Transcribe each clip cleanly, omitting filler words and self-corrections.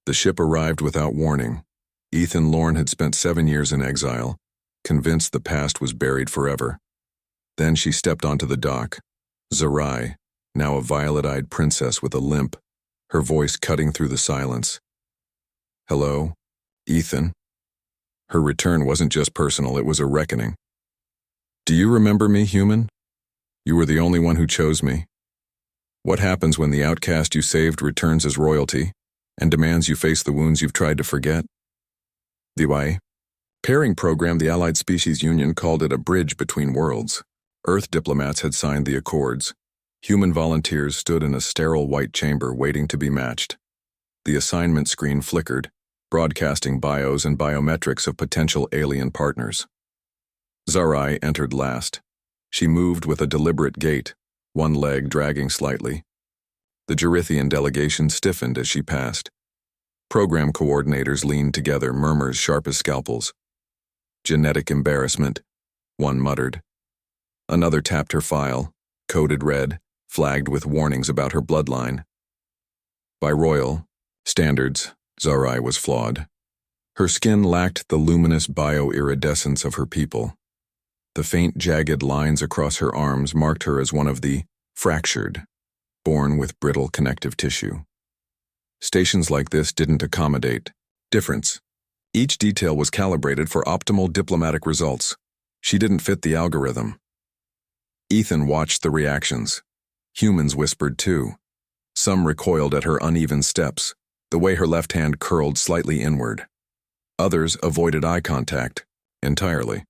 The ship arrived without warning. Ethan Lorne had spent 7 years in exile, convinced the past was buried forever. Then she stepped onto the dock. Zerai, now a violet-eyed princess with a limp, her voice cutting through the silence. "Hello, Ethan?" Her return wasn't just personal, it was a reckoning. "Do you remember me, human? You were the only one who chose me. What happens when the outcast you saved returns as royalty and demands you face the wounds you've tried to forget?" The Y. Pairing program, the Allied Species Union called it a bridge between worlds. Earth diplomats had signed the accords. Human volunteers stood in a sterile white chamber waiting to be matched. The assignment screen flickered, broadcasting bios and biometrics of potential alien partners. Zerai entered last. She moved with a deliberate gait, one leg dragging slightly. The Gerithian delegation stiffened as she passed. Program coordinators leaned together, murmurs sharp as scalpels. "Genetic embarrassment," one muttered. Another tapped her file, coded red, flagged with warnings about her bloodline. By royal standards, Zerai was flawed. Her skin lacked the luminous bioiridescence of her people. The faint, jagged lines across her arms marked her as one of the fractured, born with brittle connective tissue. Stations like this didn't accommodate difference. Each detail was calibrated for optimal diplomatic results. She didn't fit the algorithm. Ethan watched the reactions. Humans whispered too. Some recoiled at her uneven steps, the way her left hand curled slightly inward. Others avoided eye contact entirely.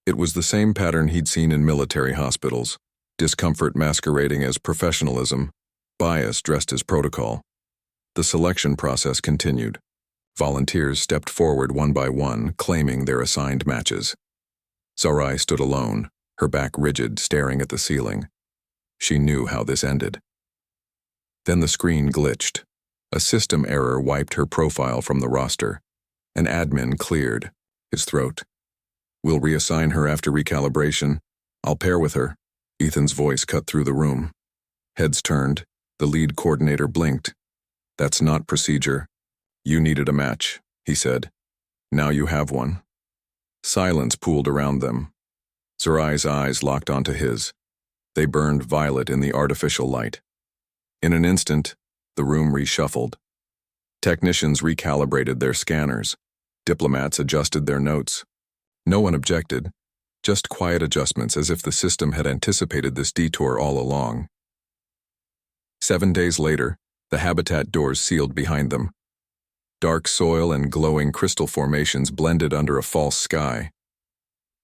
It was the same pattern he'd seen in military hospitals, discomfort masquerading as professionalism, bias dressed as protocol. The selection process continued. Volunteers stepped forward one by one, claiming their assigned matches. Zerai stood alone, her back rigid, staring at the ceiling. She knew how this ended. Then the screen glitched. A system error wiped her profile from the roster. An admin cleared his throat. "We'll reassign her after recalibration. I'll pair with her." Ethan's voice cut through the room. Heads turned. The lead coordinator blinked. "That's not procedure. You needed a match," he said. "Now you have one." Silence pooled around them. Zerai's eyes locked onto his. They burned violet in the artificial light. In an instant, the room reshuffled. Technicians recalibrated their scanners. Diplomats adjusted their notes. No one objected, just quiet adjustments as if the system had anticipated this detour all along. 7 days later, the habitat doors sealed behind them. Dark soil and glowing crystal formations blended under a false sky.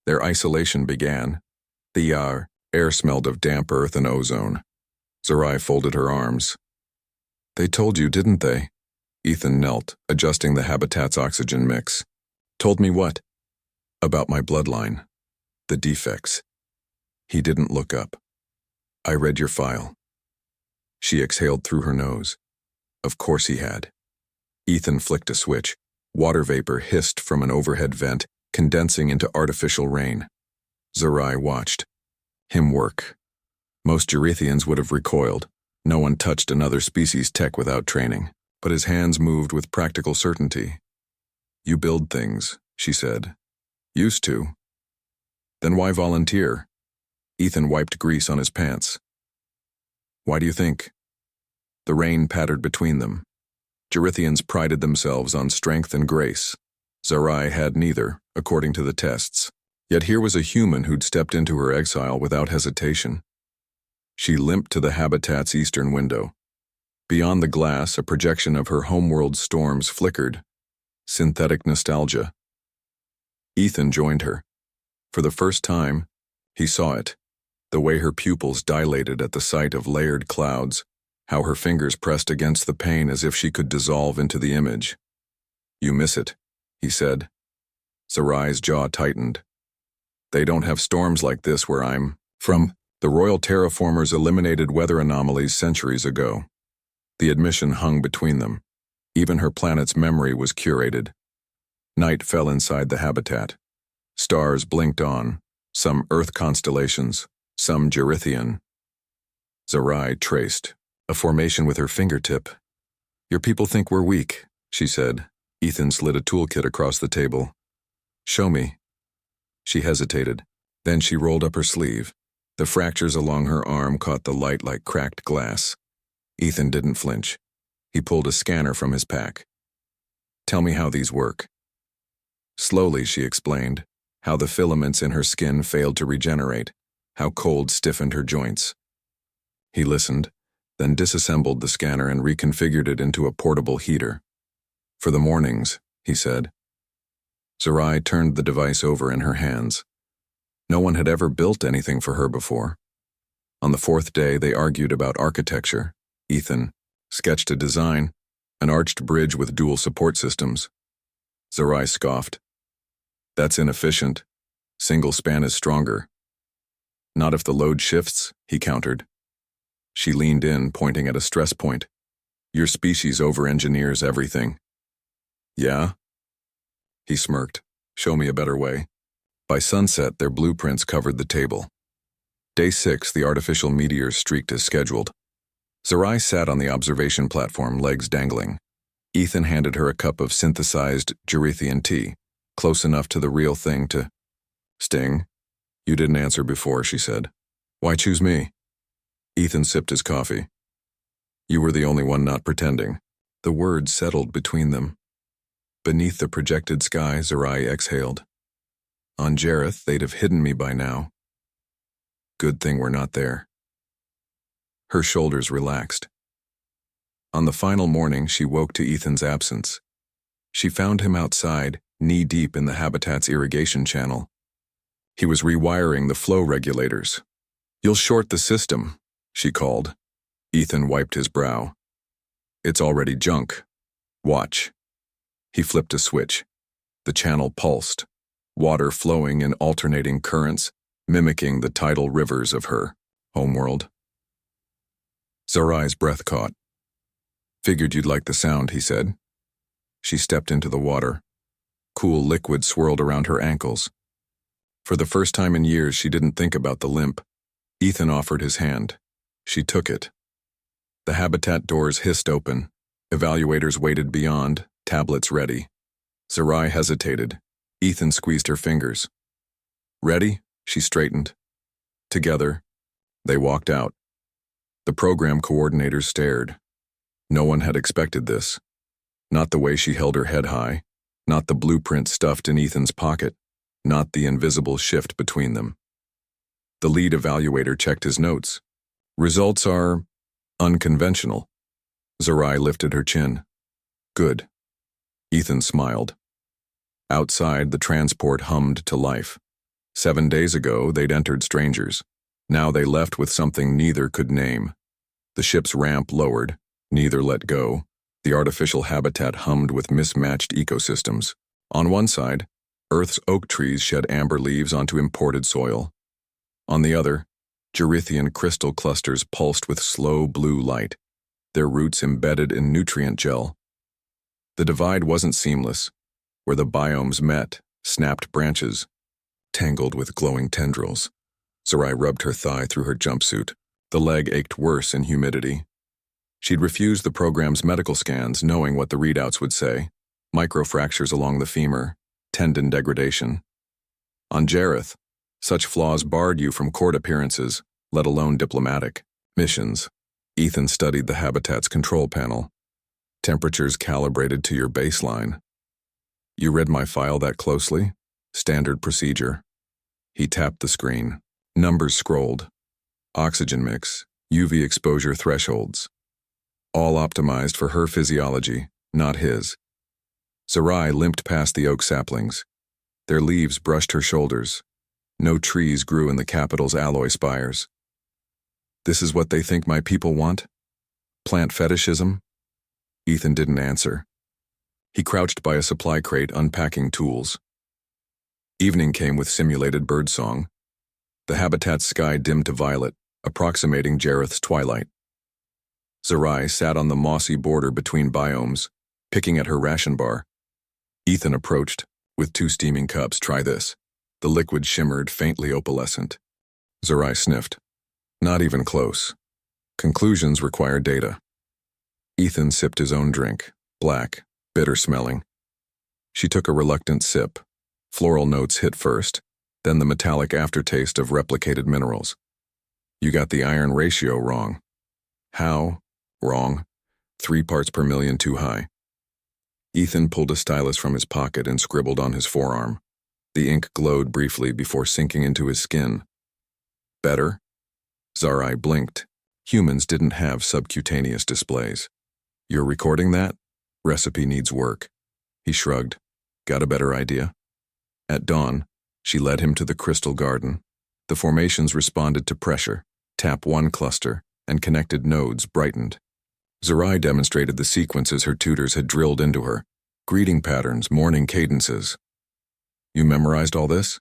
Their isolation began. The air smelled of damp earth and ozone. Zerai folded her arms. "They told you, didn't they?" Ethan knelt, adjusting the habitat's oxygen mix. "Told me what?" "About my bloodline. The defects." He didn't look up. "I read your file." She exhaled through her nose. Of course he had. Ethan flicked a switch. Water vapor hissed from an overhead vent, condensing into artificial rain. Zerai watched him work. Most Gerithians would have recoiled. No one touched another species tech without training. But his hands moved with practical certainty. "You build things," she said. "Used to." "Then why volunteer?" Ethan wiped grease on his pants. "Why do you think?" The rain pattered between them. Gerithians prided themselves on strength and grace. Zerai had neither, according to the tests. Yet here was a human who'd stepped into her exile without hesitation. She limped to the habitat's eastern window. Beyond the glass, a projection of her homeworld's storms flickered. Synthetic nostalgia. Ethan joined her. For the first time, he saw it. The way her pupils dilated at the sight of layered clouds, how her fingers pressed against the pane as if she could dissolve into the image. "You miss it," he said. Zerai's jaw tightened. "They don't have storms like this where I'm from." The royal terraformers eliminated weather anomalies centuries ago. The admission hung between them. Even her planet's memory was curated. Night fell inside the habitat. Stars blinked on, some Earth constellations, some Gerithian. Zerai traced a formation with her fingertip. "Your people think we're weak," she said. Ethan slid a toolkit across the table. Show me. She hesitated. Then she rolled up her sleeve. The fractures along her arm caught the light like cracked glass. Ethan didn't flinch. He pulled a scanner from his pack. Tell me how these work. Slowly, she explained, how the filaments in her skin failed to regenerate, how cold stiffened her joints. He listened, then disassembled the scanner and reconfigured it into a portable heater. For the mornings, he said. Sarai turned the device over in her hands. No one had ever built anything for her before. On the fourth day, they argued about architecture. Ethan sketched a design, an arched bridge with dual support systems. Sarai scoffed. That's inefficient. Single span is stronger. Not if the load shifts, he countered. She leaned in, pointing at a stress point. Your species over-engineers everything. Yeah? He smirked. Show me a better way. By sunset, their blueprints covered the table. Day 6, the artificial meteors streaked as scheduled. Sarai sat on the observation platform, legs dangling. Ethan handed her a cup of synthesized Gerithian tea, close enough to the real thing to sting. You didn't answer before, she said. Why choose me? Ethan sipped his coffee. You were the only one not pretending. The words settled between them. Beneath the projected sky, Sarai exhaled. On Jareth, they'd have hidden me by now. Good thing we're not there. Her shoulders relaxed. On the final morning, she woke to Ethan's absence. She found him outside, knee-deep in the habitat's irrigation channel. He was rewiring the flow regulators. You'll short the system, she called. Ethan wiped his brow. It's already junk. Watch. He flipped a switch. The channel pulsed, water flowing in alternating currents, mimicking the tidal rivers of her homeworld. Sarai's breath caught. Figured you'd like the sound, he said. She stepped into the water. Cool liquid swirled around her ankles. For the first time in years, she didn't think about the limp. Ethan offered his hand. She took it. The habitat doors hissed open. Evaluators waited beyond, tablets ready. Sarai hesitated. Ethan squeezed her fingers. Ready? She straightened. Together, they walked out. The program coordinators stared. No one had expected this. Not the way she held her head high, not the blueprint stuffed in Ethan's pocket, not the invisible shift between them. The lead evaluator checked his notes. Results are unconventional. Sarai lifted her chin. Good. Ethan smiled. Outside, the transport hummed to life. 7 days ago, they'd entered strangers. Now they left with something neither could name. The ship's ramp lowered. Neither let go. The artificial habitat hummed with mismatched ecosystems. On one side, Earth's oak trees shed amber leaves onto imported soil. On the other, Gerithian crystal clusters pulsed with slow blue light, their roots embedded in nutrient gel. The divide wasn't seamless. Where the biomes met, snapped branches, tangled with glowing tendrils. Sarai rubbed her thigh through her jumpsuit. The leg ached worse in humidity. She'd refused the program's medical scans, knowing what the readouts would say. Microfractures along the femur, tendon degradation. On Jareth, such flaws barred you from court appearances, let alone diplomatic missions. Ethan studied the habitat's control panel. Temperatures calibrated to your baseline. You read my file that closely? Standard procedure. He tapped the screen. Numbers scrolled. Oxygen mix, UV exposure thresholds. All optimized for her physiology, not his. Sarai limped past the oak saplings. Their leaves brushed her shoulders. No trees grew in the capital's alloy spires. This is what they think my people want? Plant fetishism? Ethan didn't answer. He crouched by a supply crate unpacking tools. Evening came with simulated birdsong. The habitat's sky dimmed to violet, approximating Jareth's twilight. Sarai sat on the mossy border between biomes, picking at her ration bar. Ethan approached, with 2 steaming cups. Try this. The liquid shimmered, faintly opalescent. Sarai sniffed. Not even close. Conclusions require data. Ethan sipped his own drink, black, bitter-smelling. She took a reluctant sip. Floral notes hit first, then the metallic aftertaste of replicated minerals. You got the iron ratio wrong. How? Wrong. 3 parts per million too high. Ethan pulled a stylus from his pocket and scribbled on his forearm. The ink glowed briefly before sinking into his skin. Better? Zarai blinked. Humans didn't have subcutaneous displays. You're recording that? Recipe needs work. He shrugged. Got a better idea? At dawn, she led him to the crystal garden. The formations responded to pressure. Tap one cluster, and connected nodes brightened. Zarai demonstrated the sequences her tutors had drilled into her. Greeting patterns, morning cadences. You memorized all this?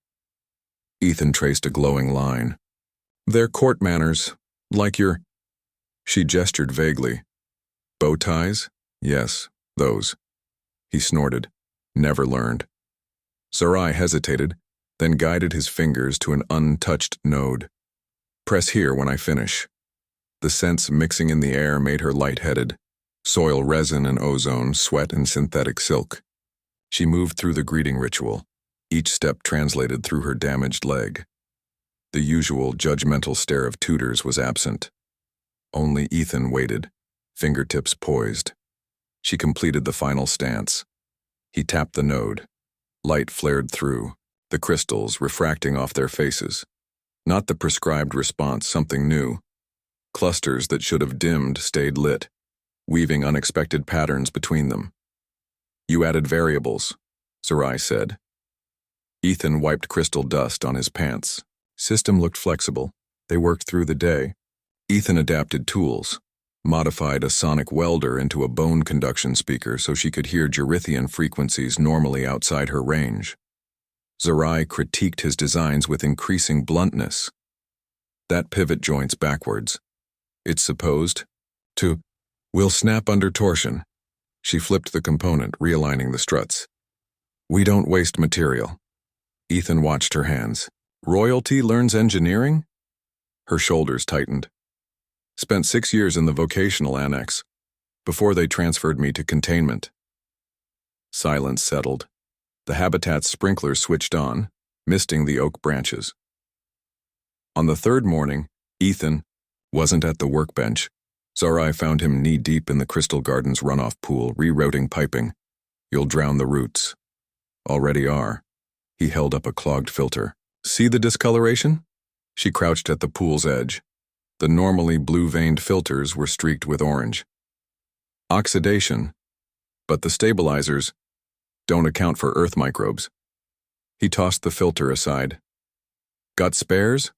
Ethan traced a glowing line. They're court manners, like your... She gestured vaguely. Bow ties? Yes, those. He snorted. Never learned. Zarai hesitated, then guided his fingers to an untouched node. Press here when I finish. The scents mixing in the air made her lightheaded. Soil resin and ozone, sweat and synthetic silk. She moved through the greeting ritual, each step translated through her damaged leg. The usual judgmental stare of tutors was absent. Only Ethan waited, fingertips poised. She completed the final stance. He tapped the node. Light flared through, the crystals refracting off their faces. Not the prescribed response, something new. Clusters that should have dimmed stayed lit, weaving unexpected patterns between them. You added variables, Zarai said. Ethan wiped crystal dust on his pants. System looked flexible. They worked through the day. Ethan adapted tools, modified a sonic welder into a bone conduction speaker so she could hear Gerithian frequencies normally outside her range. Zarai critiqued his designs with increasing bluntness. That pivot joint's backwards. It's supposed to will snap under torsion. She flipped the component, realigning the struts. We don't waste material. Ethan watched her hands. Royalty learns engineering? Her shoulders tightened. Spent 6 years in the vocational annex, before they transferred me to containment. Silence settled. The habitat's sprinklers switched on, misting the oak branches. On the third morning, Ethan wasn't at the workbench. Zarai found him knee-deep in the Crystal Garden's runoff pool, rerouting piping. You'll drown the roots. Already are. He held up a clogged filter. See the discoloration? She crouched at the pool's edge. The normally blue-veined filters were streaked with orange. Oxidation, but the stabilizers don't account for earth microbes. He tossed the filter aside. Got spares?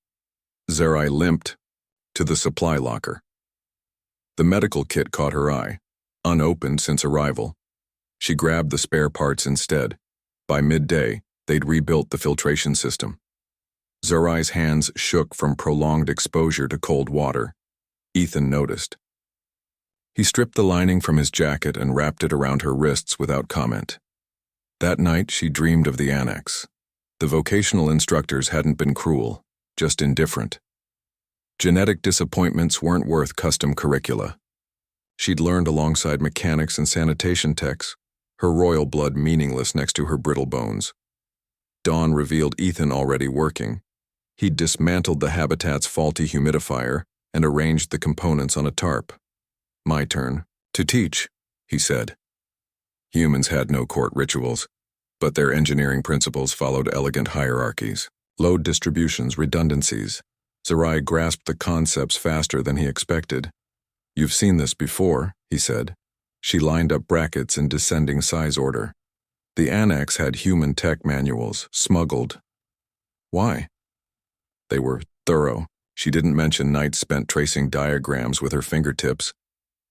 Zarai limped to the supply locker. The medical kit caught her eye, unopened since arrival. She grabbed the spare parts instead. By midday, they'd rebuilt the filtration system. Zarai's hands shook from prolonged exposure to cold water. Ethan noticed. He stripped the lining from his jacket and wrapped it around her wrists without comment. That night, she dreamed of the annex. The vocational instructors hadn't been cruel, just indifferent. Genetic disappointments weren't worth custom curricula. She'd learned alongside mechanics and sanitation techs, her royal blood meaningless next to her brittle bones. Dawn revealed Ethan already working. He'd dismantled the habitat's faulty humidifier and arranged the components on a tarp. My turn to teach, he said. Humans had no court rituals, but their engineering principles followed elegant hierarchies, load distributions, redundancies. Zarai grasped the concepts faster than he expected. You've seen this before, he said. She lined up brackets in descending size order. The annex had human tech manuals, smuggled. Why? They were thorough. She didn't mention nights spent tracing diagrams with her fingertips,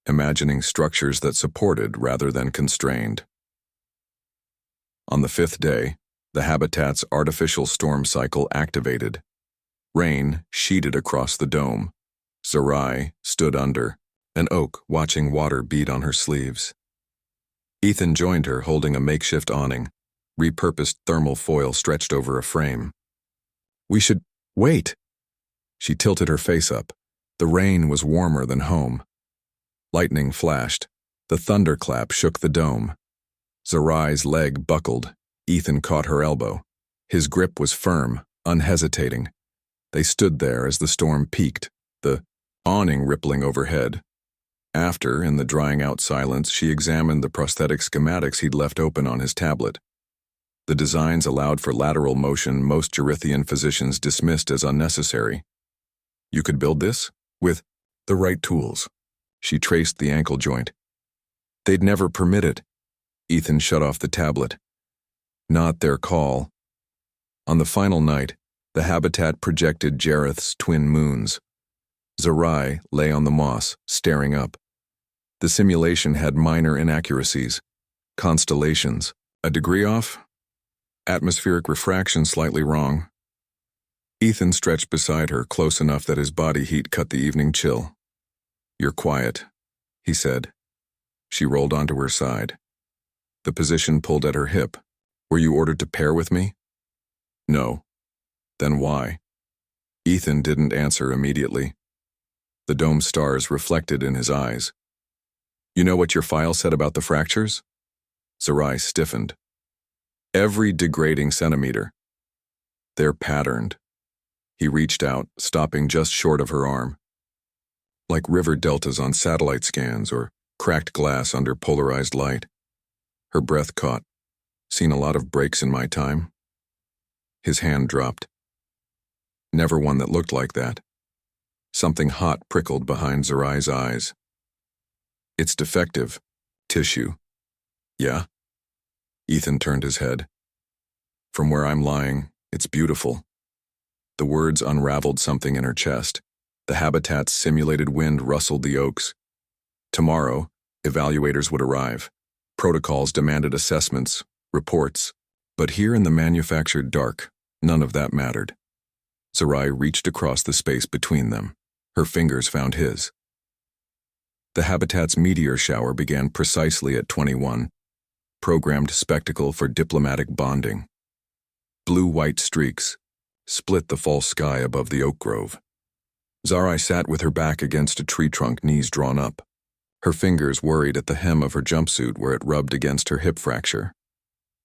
imagining structures that supported rather than constrained. On the 5th day, the habitat's artificial storm cycle activated. Rain sheeted across the dome. Zarai stood under, an oak watching water bead on her sleeves. Ethan joined her, holding a makeshift awning, repurposed thermal foil stretched over a frame. We should wait. She tilted her face up. The rain was warmer than home. Lightning flashed. The thunderclap shook the dome. Zarai's leg buckled. Ethan caught her elbow. His grip was firm, unhesitating. They stood there as the storm peaked, the awning rippling overhead. After, in the drying-out silence, she examined the prosthetic schematics he'd left open on his tablet. The designs allowed for lateral motion most Gerithian physicians dismissed as unnecessary. You could build this? With the right tools. She traced the ankle joint. They'd never permit it. Ethan shut off the tablet. Not their call. On the final night, the habitat projected Jareth's twin moons. Zarai lay on the moss, staring up. The simulation had minor inaccuracies. Constellations. A degree off? Atmospheric refraction slightly wrong. Ethan stretched beside her, close enough that his body heat cut the evening chill. You're quiet, he said. She rolled onto her side. The physician pulled at her hip. Were you ordered to pair with me? No. Then why? Ethan didn't answer immediately. The dome stars reflected in his eyes. You know what your file said about the fractures? Zarai stiffened. Every degrading centimeter. They're patterned. He reached out, stopping just short of her arm. Like river deltas on satellite scans or cracked glass under polarized light. Her breath caught. Seen a lot of breaks in my time. His hand dropped. Never one that looked like that. Something hot prickled behind Zarai's eyes. It's defective. Tissue. Yeah? Ethan turned his head. From where I'm lying, it's beautiful. The words unraveled something in her chest. The habitat's simulated wind rustled the oaks. Tomorrow, evaluators would arrive. Protocols demanded assessments, reports. But here in the manufactured dark, none of that mattered. Zarai reached across the space between them. Her fingers found his. The habitat's meteor shower began precisely at 21. Programmed spectacle for diplomatic bonding. Blue-white streaks split the false sky above the oak grove. Zarai sat with her back against a tree trunk, knees drawn up. Her fingers worried at the hem of her jumpsuit where it rubbed against her hip fracture.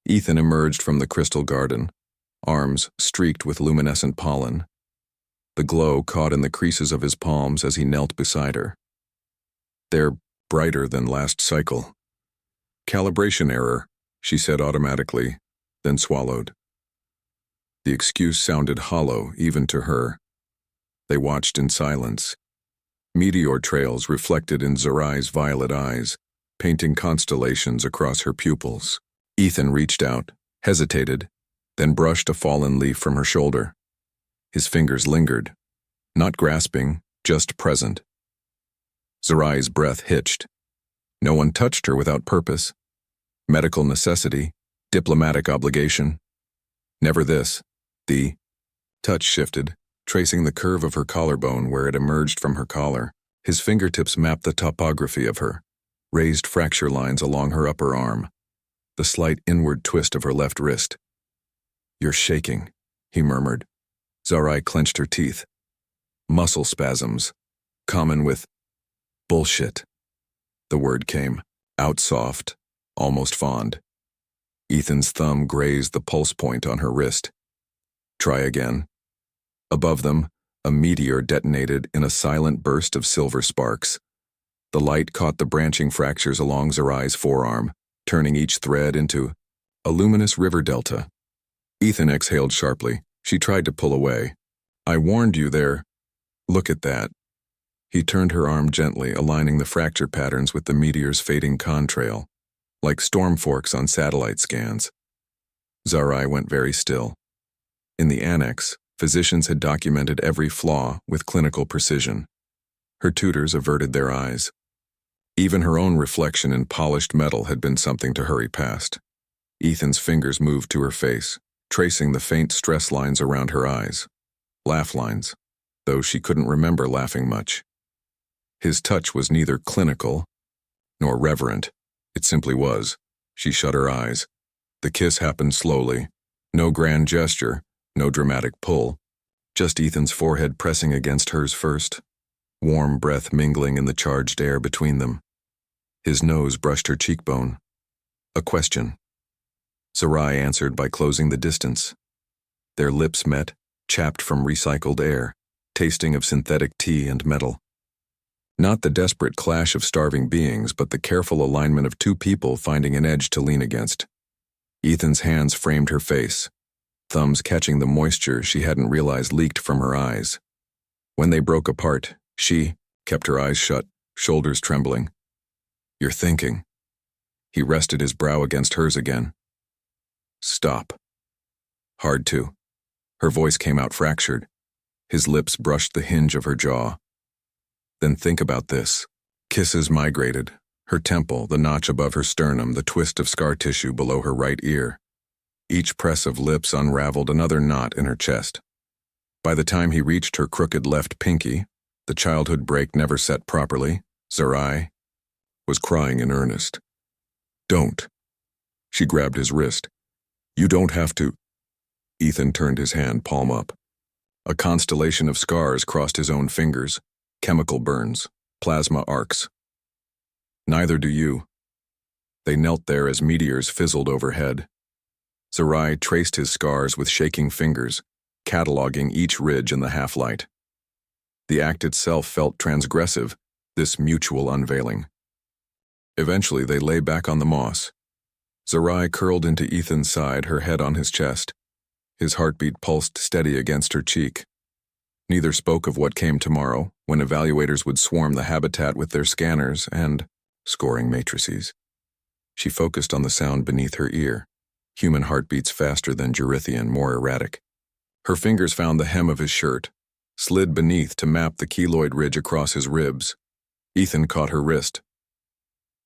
Ethan emerged from the crystal garden, arms streaked with luminescent pollen. The glow caught in the creases of his palms as he knelt beside her. They're brighter than last cycle. Calibration error, she said automatically, then swallowed. The excuse sounded hollow, even to her. They watched in silence. Meteor trails reflected in Zarai's violet eyes, painting constellations across her pupils. Ethan reached out, hesitated, then brushed a fallen leaf from her shoulder. His fingers lingered, not grasping, just present. Zarai's breath hitched. No one touched her without purpose. Medical necessity, diplomatic obligation. Never this. The touch shifted, tracing the curve of her collarbone where it emerged from her collar. His fingertips mapped the topography of her, raised fracture lines along her upper arm, the slight inward twist of her left wrist. You're shaking, he murmured. Zarai clenched her teeth. Muscle spasms, common with bullshit. The word came, out soft, almost fond. Ethan's thumb grazed the pulse point on her wrist. Try again. Above them, a meteor detonated in a silent burst of silver sparks. The light caught the branching fractures along Zarai's forearm, turning each thread into a luminous river delta. Ethan exhaled sharply. She tried to pull away. I warned you there. Look at that. He turned her arm gently, aligning the fracture patterns with the meteor's fading contrail, like storm forks on satellite scans. Zarai went very still. In the annex, physicians had documented every flaw with clinical precision. Her tutors averted their eyes. Even her own reflection in polished metal had been something to hurry past. Ethan's fingers moved to her face, tracing the faint stress lines around her eyes. Laugh lines, though she couldn't remember laughing much. His touch was neither clinical nor reverent. It simply was. She shut her eyes. The kiss happened slowly. No grand gesture, no dramatic pull. Just Ethan's forehead pressing against hers first, warm breath mingling in the charged air between them. His nose brushed her cheekbone. A question. Sarai answered by closing the distance. Their lips met, chapped from recycled air, tasting of synthetic tea and metal. Not the desperate clash of starving beings, but the careful alignment of two people finding an edge to lean against. Ethan's hands framed her face, thumbs catching the moisture she hadn't realized leaked from her eyes. When they broke apart, she kept her eyes shut, shoulders trembling. You're thinking. He rested his brow against hers again. Stop. Hard to. Her voice came out fractured. His lips brushed the hinge of her jaw. Then think about this. Kisses migrated. Her temple, the notch above her sternum, the twist of scar tissue below her right ear. Each press of lips unraveled another knot in her chest. By the time he reached her crooked left pinky, the childhood break never set properly, Sarai was crying in earnest. Don't. She grabbed his wrist. You don't have to. Ethan turned his hand palm up. A constellation of scars crossed his own fingers, chemical burns, plasma arcs. Neither do you. They knelt there as meteors fizzled overhead. Sarai traced his scars with shaking fingers, cataloging each ridge in the half-light. The act itself felt transgressive, this mutual unveiling. Eventually they lay back on the moss. Sarai curled into Ethan's side, her head on his chest. His heartbeat pulsed steady against her cheek. Neither spoke of what came tomorrow, when evaluators would swarm the habitat with their scanners and scoring matrices. She focused on the sound beneath her ear, human heartbeats faster than Gerithian, more erratic. Her fingers found the hem of his shirt, slid beneath to map the keloid ridge across his ribs. Ethan caught her wrist.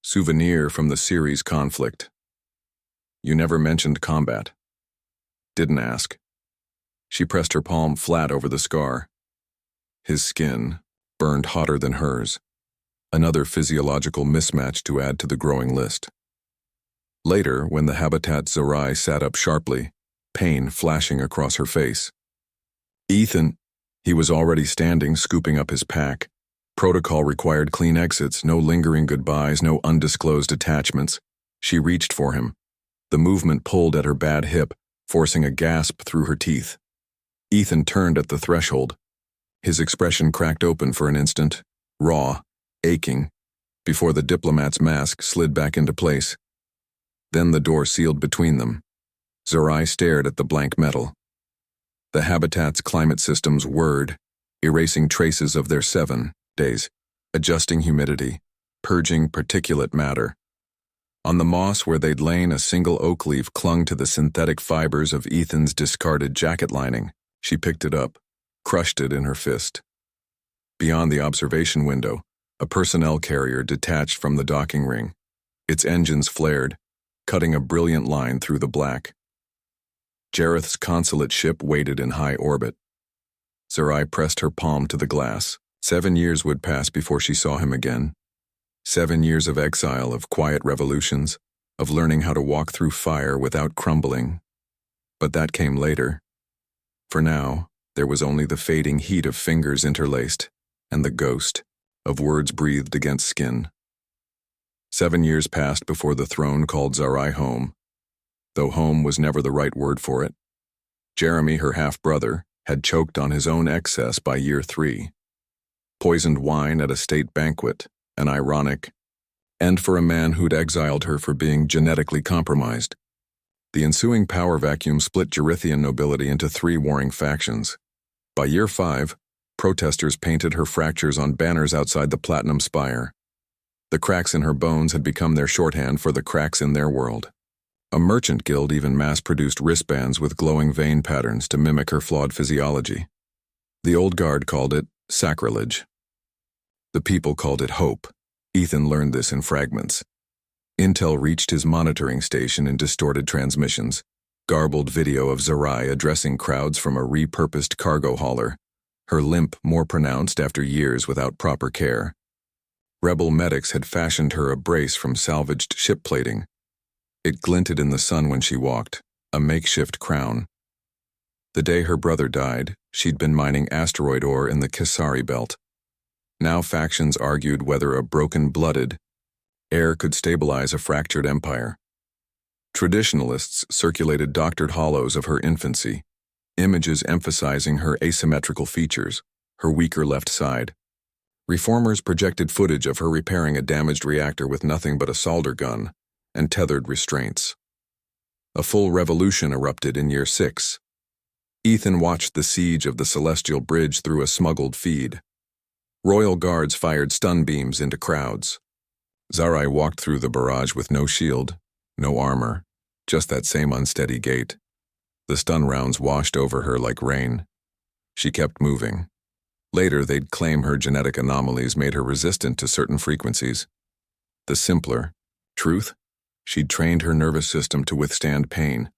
Souvenir from the series conflict. You never mentioned combat. Didn't ask. She pressed her palm flat over the scar. His skin burned hotter than hers. Another physiological mismatch to add to the growing list. Later, when the habitat Sarai sat up sharply, pain flashing across her face. Ethan, he was already standing, scooping up his pack. Protocol required clean exits, no lingering goodbyes, no undisclosed attachments. She reached for him. The movement pulled at her bad hip, forcing a gasp through her teeth. Ethan turned at the threshold. His expression cracked open for an instant, raw, aching, before the diplomat's mask slid back into place. Then the door sealed between them. Sarai stared at the blank metal. The habitat's climate systems whirred, erasing traces of their 7 days, adjusting humidity, purging particulate matter. On the moss where they'd lain, a single oak leaf clung to the synthetic fibers of Ethan's discarded jacket lining. She picked it up, crushed it in her fist. Beyond the observation window, a personnel carrier detached from the docking ring. Its engines flared, cutting a brilliant line through the black. Jareth's consulate ship waited in high orbit. Sarai pressed her palm to the glass. 7 years would pass before she saw him again. 7 years of exile, of quiet revolutions, of learning how to walk through fire without crumbling. But that came later. For now, there was only the fading heat of fingers interlaced, and the ghost of words breathed against skin. 7 years passed before the throne called Sarai home, though home was never the right word for it. Jeremy, her half-brother, had choked on his own excess by year 3. Poisoned wine at a state banquet, an ironic end for a man who'd exiled her for being genetically compromised. The ensuing power vacuum split Gerithian nobility into 3 warring factions. By year 5, protesters painted her fractures on banners outside the Platinum Spire. The cracks in her bones had become their shorthand for the cracks in their world. A merchant guild even mass-produced wristbands with glowing vein patterns to mimic her flawed physiology. The old guard called it sacrilege. The people called it hope. Ethan learned this in fragments. Intel reached his monitoring station in distorted transmissions, garbled video of Sarai addressing crowds from a repurposed cargo hauler, her limp more pronounced after years without proper care. Rebel medics had fashioned her a brace from salvaged ship plating. It glinted in the sun when she walked, a makeshift crown. The day her brother died, she'd been mining asteroid ore in the Kisari belt. Now factions argued whether a broken-blooded heir could stabilize a fractured empire. Traditionalists circulated doctored hollows of her infancy, images emphasizing her asymmetrical features, her weaker left side. Reformers projected footage of her repairing a damaged reactor with nothing but a solder gun and tethered restraints. A full revolution erupted in year 6. Ethan watched the siege of the Celestial Bridge through a smuggled feed. Royal guards fired stun beams into crowds. Zarai walked through the barrage with no shield, no armor, just that same unsteady gait. The stun rounds washed over her like rain. She kept moving. Later, they'd claim her genetic anomalies made her resistant to certain frequencies. The simpler truth, she'd trained her nervous system to withstand pain.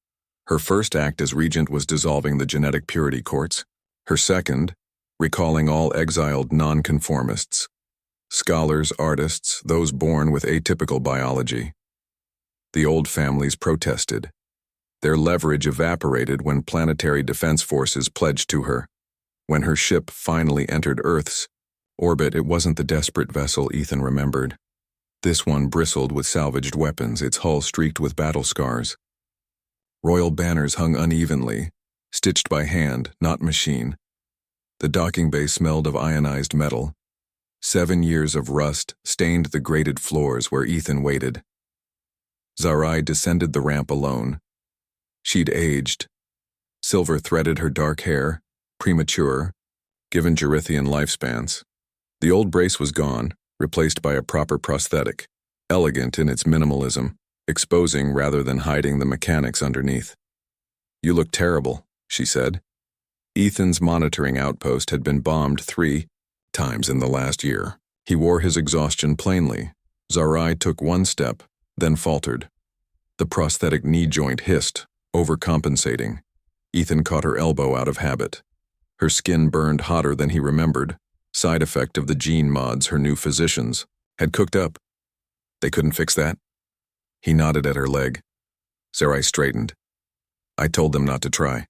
Her first act as regent was dissolving the genetic purity courts. Her second, recalling all exiled nonconformists. Scholars, artists, those born with atypical biology. The old families protested. Their leverage evaporated when planetary defense forces pledged to her. When her ship finally entered Earth's orbit, it wasn't the desperate vessel Ethan remembered. This one bristled with salvaged weapons, its hull streaked with battle scars. Royal banners hung unevenly, stitched by hand, not machine. The docking bay smelled of ionized metal. 7 years of rust stained the grated floors where Ethan waited. Zarai descended the ramp alone. She'd aged. Silver threaded her dark hair, premature, given Gerithian lifespans. The old brace was gone, replaced by a proper prosthetic, elegant in its minimalism, exposing rather than hiding the mechanics underneath. "You look terrible," she said. Ethan's monitoring outpost had been bombed 3 times in the last year. He wore his exhaustion plainly. Zarai took one step, then faltered. The prosthetic knee joint hissed, overcompensating. Ethan caught her elbow out of habit. Her skin burned hotter than he remembered, side effect of the gene mods her new physicians had cooked up. They couldn't fix that? He nodded at her leg. Zarai straightened. "I told them not to try."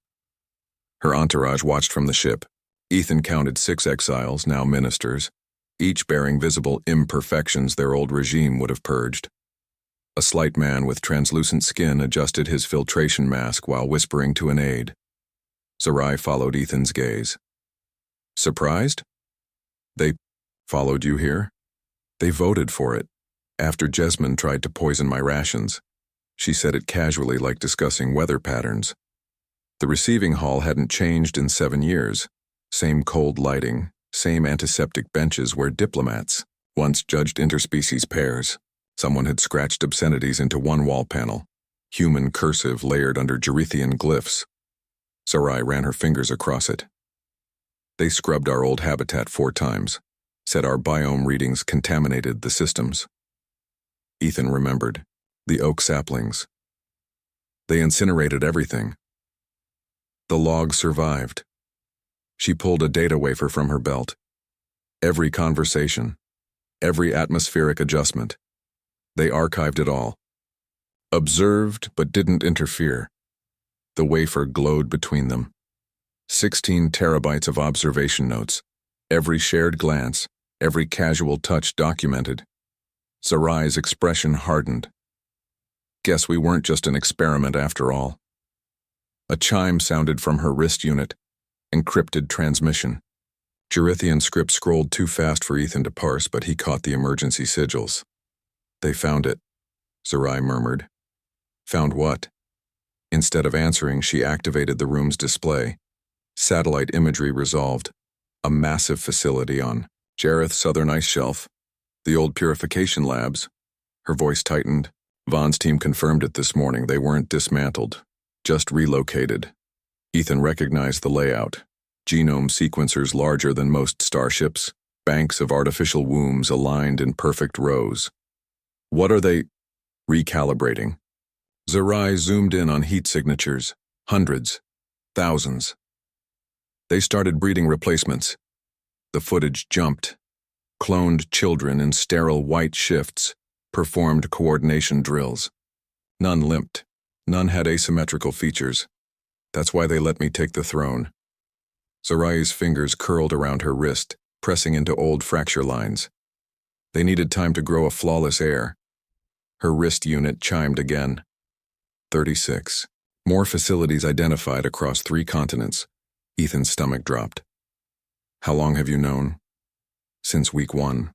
Her entourage watched from the ship. Ethan counted 6 exiles, now ministers, each bearing visible imperfections their old regime would have purged. A slight man with translucent skin adjusted his filtration mask while whispering to an aide. Zarai followed Ethan's gaze. "Surprised? They followed you here? They voted for it. After Jesmond tried to poison my rations." She said it casually, like discussing weather patterns. The receiving hall hadn't changed in 7 years. Same cold lighting, same antiseptic benches where diplomats once judged interspecies pairs. Someone had scratched obscenities into one wall panel, human cursive layered under Gerithian glyphs. Zarai ran her fingers across it. "They scrubbed our old habitat 4 times, said our biome readings contaminated the systems." Ethan remembered. The oak saplings. They incinerated everything. The log survived. She pulled a data wafer from her belt. Every conversation, every atmospheric adjustment. They archived it all. Observed but didn't interfere. The wafer glowed between them. 16 terabytes of observation notes. Every shared glance, every casual touch documented. Zarai's expression hardened. Guess we weren't just an experiment after all. A chime sounded from her wrist unit. Encrypted transmission. Gerithian script scrolled too fast for Ethan to parse, but he caught the emergency sigils. "They found it," Zarai murmured. "Found what?" Instead of answering, she activated the room's display. Satellite imagery resolved. A massive facility on Jareth's southern ice shelf. The old purification labs. Her voice tightened. Vaughn's team confirmed it this morning. They weren't dismantled, just relocated. Ethan recognized the layout. Genome sequencers larger than most starships, banks of artificial wombs aligned in perfect rows. "What are they recalibrating?" Zarai zoomed in on heat signatures. Hundreds. Thousands. They started breeding replacements. The footage jumped. Cloned children in sterile white shifts performed coordination drills. None limped. None had asymmetrical features. That's why they let me take the throne. Zarai's fingers curled around her wrist, pressing into old fracture lines. They needed time to grow a flawless heir. Her wrist unit chimed again. 36. More facilities identified across 3 continents. Ethan's stomach dropped. How long have you known? Since week 1.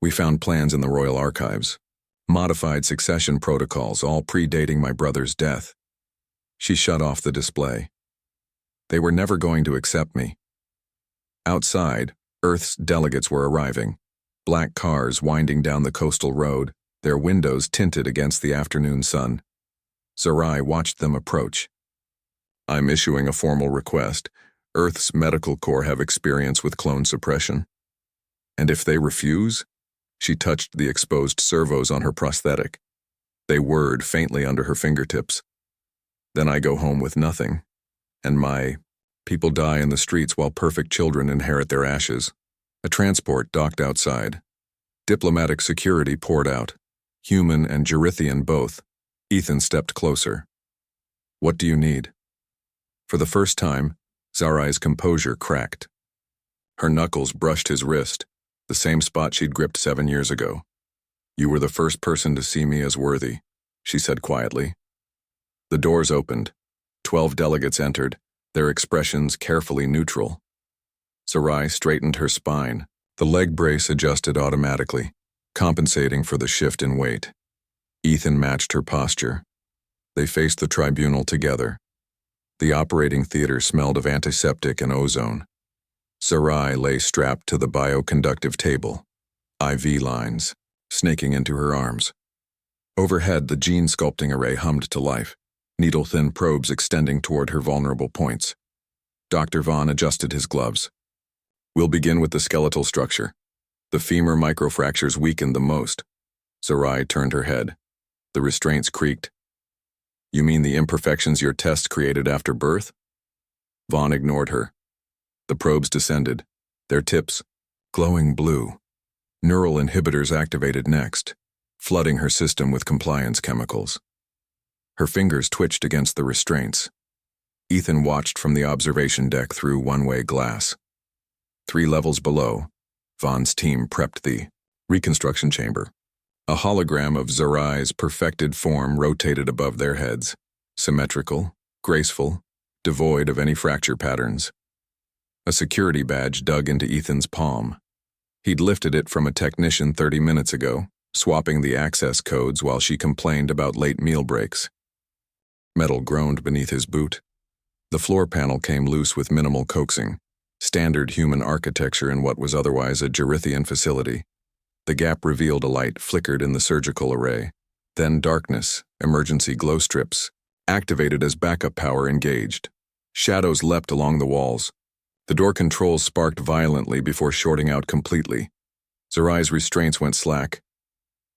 We found plans in the Royal Archives. Modified succession protocols, all predating my brother's death. She shut off the display. They were never going to accept me. Outside, Earth's delegates were arriving. Black cars winding down the coastal road, their windows tinted against the afternoon sun. Sarai watched them approach. I'm issuing a formal request. Earth's medical corps have experience with clone suppression. And if they refuse? She touched the exposed servos on her prosthetic. They whirred faintly under her fingertips. Then I go home with nothing. And my people die in the streets while perfect children inherit their ashes. A transport docked outside. Diplomatic security poured out. Human and Gerithian both. Ethan stepped closer. What do you need? For the first time, Zarai's composure cracked. Her knuckles brushed his wrist, the same spot she'd gripped 7 years ago. You were the first person to see me as worthy, she said quietly. The doors opened. 12 delegates entered, their expressions carefully neutral. Sarai straightened her spine. The leg brace adjusted automatically, compensating for the shift in weight. Ethan matched her posture. They faced the tribunal together. The operating theater smelled of antiseptic and ozone. Sarai lay strapped to the bioconductive table, IV lines snaking into her arms. Overhead, the gene sculpting array hummed to life, needle-thin probes extending toward her vulnerable points. Dr. Vaughn adjusted his gloves. We'll begin with the skeletal structure. The femur microfractures weakened the most. Sarai turned her head. The restraints creaked. You mean the imperfections your tests created after birth? Vaughn ignored her. The probes descended, their tips glowing blue. Neural inhibitors activated next, flooding her system with compliance chemicals. Her fingers twitched against the restraints. Ethan watched from the observation deck through one-way glass. 3 levels below, Vaughn's team prepped the reconstruction chamber. A hologram of Zarai's perfected form rotated above their heads, symmetrical, graceful, devoid of any fracture patterns. A security badge dug into Ethan's palm. He'd lifted it from a technician 30 minutes ago, swapping the access codes while she complained about late meal breaks. Metal groaned beneath his boot. The floor panel came loose with minimal coaxing, standard human architecture in what was otherwise a Gerithian facility. The gap revealed a light flickered in the surgical array. Then darkness, emergency glow strips, activated as backup power engaged. Shadows leapt along the walls. The door controls sparked violently before shorting out completely. Zarai's restraints went slack.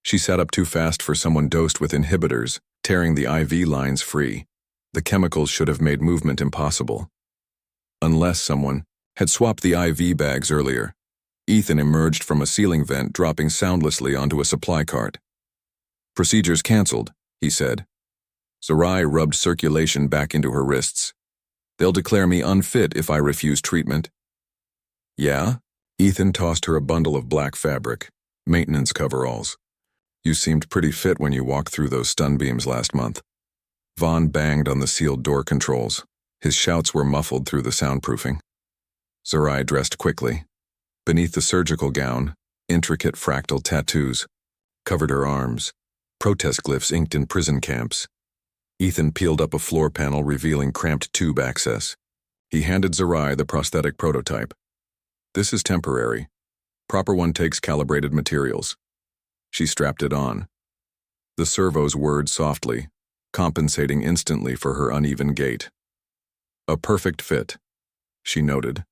She sat up too fast for someone dosed with inhibitors, tearing the IV lines free. The chemicals should have made movement impossible. Unless someone had swapped the IV bags earlier. Ethan emerged from a ceiling vent, dropping soundlessly onto a supply cart. Procedures canceled, he said. Sarai rubbed circulation back into her wrists. They'll declare me unfit if I refuse treatment. Yeah? Ethan tossed her a bundle of black fabric, maintenance coveralls. You seemed pretty fit when you walked through those stun beams last month. Vaughn banged on the sealed door controls. His shouts were muffled through the soundproofing. Sarai dressed quickly. Beneath the surgical gown, intricate fractal tattoos covered her arms, protest glyphs inked in prison camps. Ethan peeled up a floor panel revealing cramped tube access. He handed Sarai the prosthetic prototype. This is temporary. Proper one takes calibrated materials. She strapped it on. The servos whirred softly, compensating instantly for her uneven gait. A perfect fit, she noted.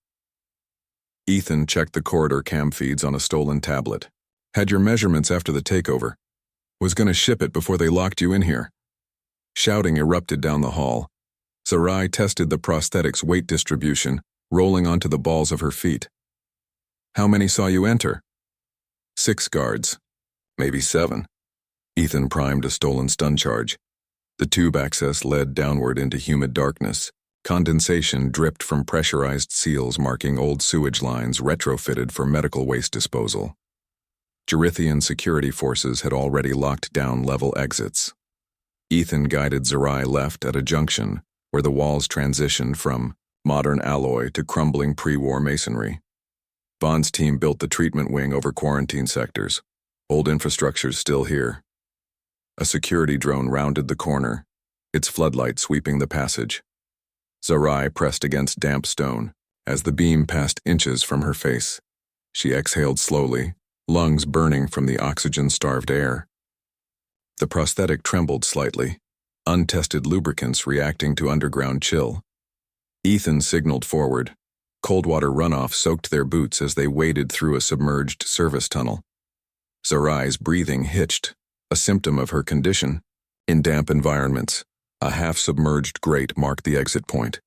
Ethan checked the corridor cam feeds on a stolen tablet. Had your measurements after the takeover. Was going to ship it before they locked you in here. Shouting erupted down the hall. Sarai tested the prosthetic's weight distribution, rolling onto the balls of her feet. How many saw you enter? 6 guards. Maybe 7. Ethan primed a stolen stun charge. The tube access led downward into humid darkness. Condensation dripped from pressurized seals marking old sewage lines retrofitted for medical waste disposal. Gerithian security forces had already locked down level exits. Ethan guided Zerai left at a junction where the walls transitioned from modern alloy to crumbling pre-war masonry. Vaughn's team built the treatment wing over quarantine sectors. Old infrastructure's still here. A security drone rounded the corner, its floodlight sweeping the passage. Zerai pressed against damp stone as the beam passed inches from her face. She exhaled slowly, lungs burning from the oxygen-starved air. The prosthetic trembled slightly, untested lubricants reacting to underground chill. Ethan signaled forward. Cold water runoff soaked their boots as they waded through a submerged service tunnel. Zerai's breathing hitched, a symptom of her condition. In damp environments, a half-submerged grate marked the exit point.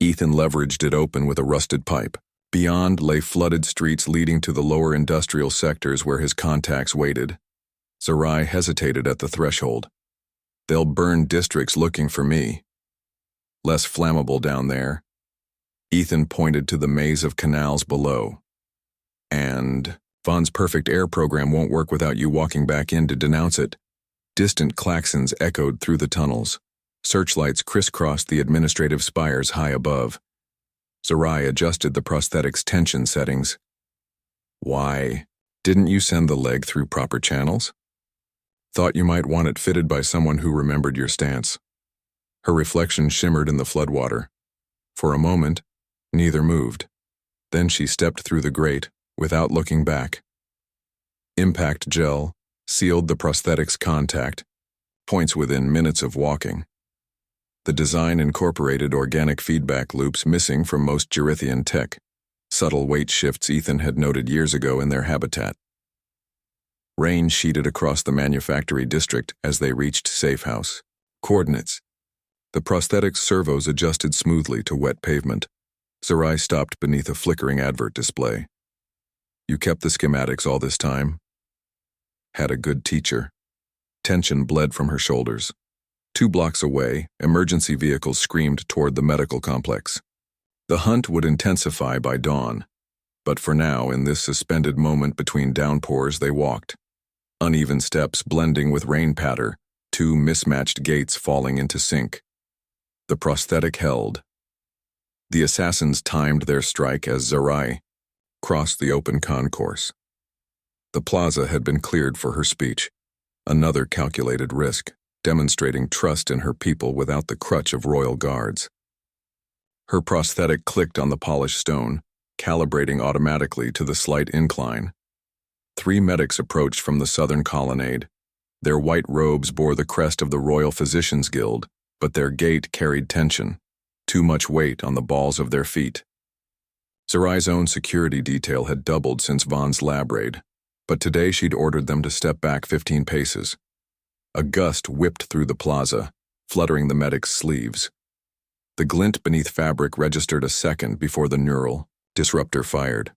Ethan leveraged it open with a rusted pipe. Beyond lay flooded streets leading to the lower industrial sectors where his contacts waited. Zerai hesitated at the threshold. They'll burn districts looking for me. Less flammable down there. Ethan pointed to the maze of canals below. And Vaughn's perfect air program won't work without you walking back in to denounce it. Distant klaxons echoed through the tunnels. Searchlights crisscrossed the administrative spires high above. Zerai adjusted the prosthetic's tension settings. Why, didn't you send the leg through proper channels? Thought you might want it fitted by someone who remembered your stance. Her reflection shimmered in the floodwater. For a moment, neither moved. Then she stepped through the grate, without looking back. Impact gel sealed the prosthetic's contact, points within minutes of walking. The design incorporated organic feedback loops missing from most Gerithian tech, subtle weight shifts Ethan had noted years ago in their habitat. Rain sheeted across the manufactory district as they reached Safe House. Coordinates. The prosthetic's servos adjusted smoothly to wet pavement. Zerai stopped beneath a flickering advert display. You kept the schematics all this time? Had a good teacher. Tension bled from her shoulders. 2 blocks away, emergency vehicles screamed toward the medical complex. The hunt would intensify by dawn, but for now, in this suspended moment between downpours, they walked. Uneven steps blending with rain patter, 2 mismatched gaits falling into sync. The prosthetic held. The assassins timed their strike as Zerai crossed the open concourse. The plaza had been cleared for her speech, another calculated risk, demonstrating trust in her people without the crutch of royal guards. Her prosthetic clicked on the polished stone, calibrating automatically to the slight incline. 3 medics approached from the southern colonnade. Their white robes bore the crest of the Royal Physicians Guild, but their gait carried tension, too much weight on the balls of their feet. Zerai's own security detail had doubled since Vaughn's lab raid, but today she'd ordered them to step back 15 paces. A gust whipped through the plaza, fluttering the medic's sleeves. The glint beneath fabric registered a second before the neural disruptor fired.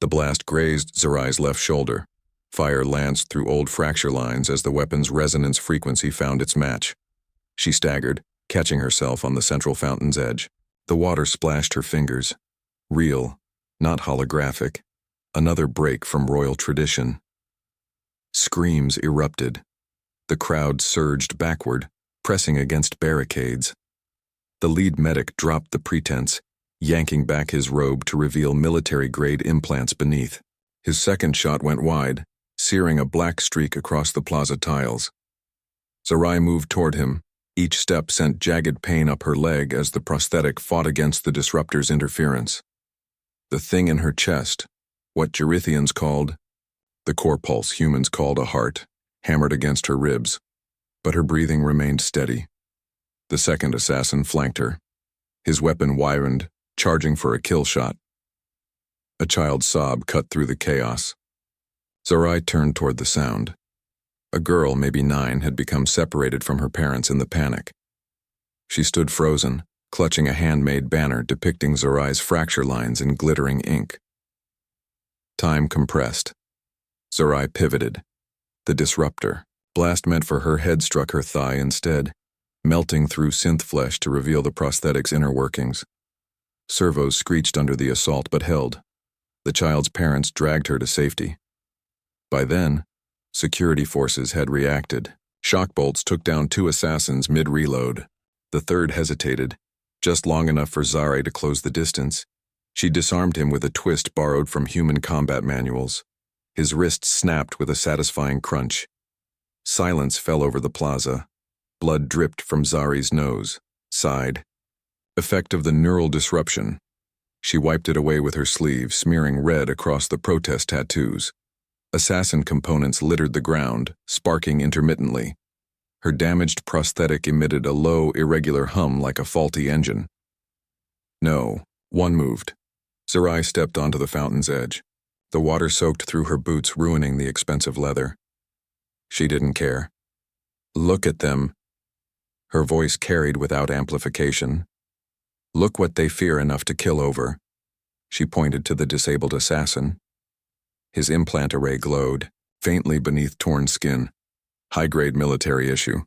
The blast grazed Zerai's left shoulder. Fire lanced through old fracture lines as the weapon's resonance frequency found its match. She staggered, catching herself on the central fountain's edge. The water splashed her fingers. Real, not holographic. Another break from royal tradition. Screams erupted. The crowd surged backward, pressing against barricades. The lead medic dropped the pretense, yanking back his robe to reveal military-grade implants beneath. His second shot went wide, searing a black streak across the plaza tiles. Zerai moved toward him. Each step sent jagged pain up her leg as the prosthetic fought against the disruptor's interference. The thing in her chest, what Gerithians called, the core pulse humans called a heart, hammered against her ribs, but her breathing remained steady. The second assassin flanked her. His weapon widened, charging for a kill shot. A child's sob cut through the chaos. Zerai turned toward the sound. A girl, maybe 9, had become separated from her parents in the panic. She stood frozen, clutching a handmade banner depicting Zerai's fracture lines in glittering ink. Time compressed. Zerai pivoted. The disruptor. Blast meant for her head struck her thigh instead, melting through synth flesh to reveal the prosthetic's inner workings. Servos screeched under the assault but held. The child's parents dragged her to safety. By then, security forces had reacted, Shock bolts took down 2 assassins mid-reload. The third hesitated, just long enough for Zari to close the distance. She disarmed him with a twist borrowed from human combat manuals. His wrist snapped with a satisfying crunch. Silence fell over the plaza. Blood dripped from Zari's nose, side. Effect of the neural disruption. She wiped it away with her sleeve, smearing red across the protest tattoos. Assassin components littered the ground, sparking intermittently. Her damaged prosthetic emitted a low, irregular hum like a faulty engine. No, one moved. Zari stepped onto the fountain's edge. The water soaked through her boots, ruining the expensive leather. She didn't care. Look at them. Her voice carried without amplification. Look what they fear enough to kill over. She pointed to the disabled assassin. His implant array glowed, faintly beneath torn skin. High-grade military issue.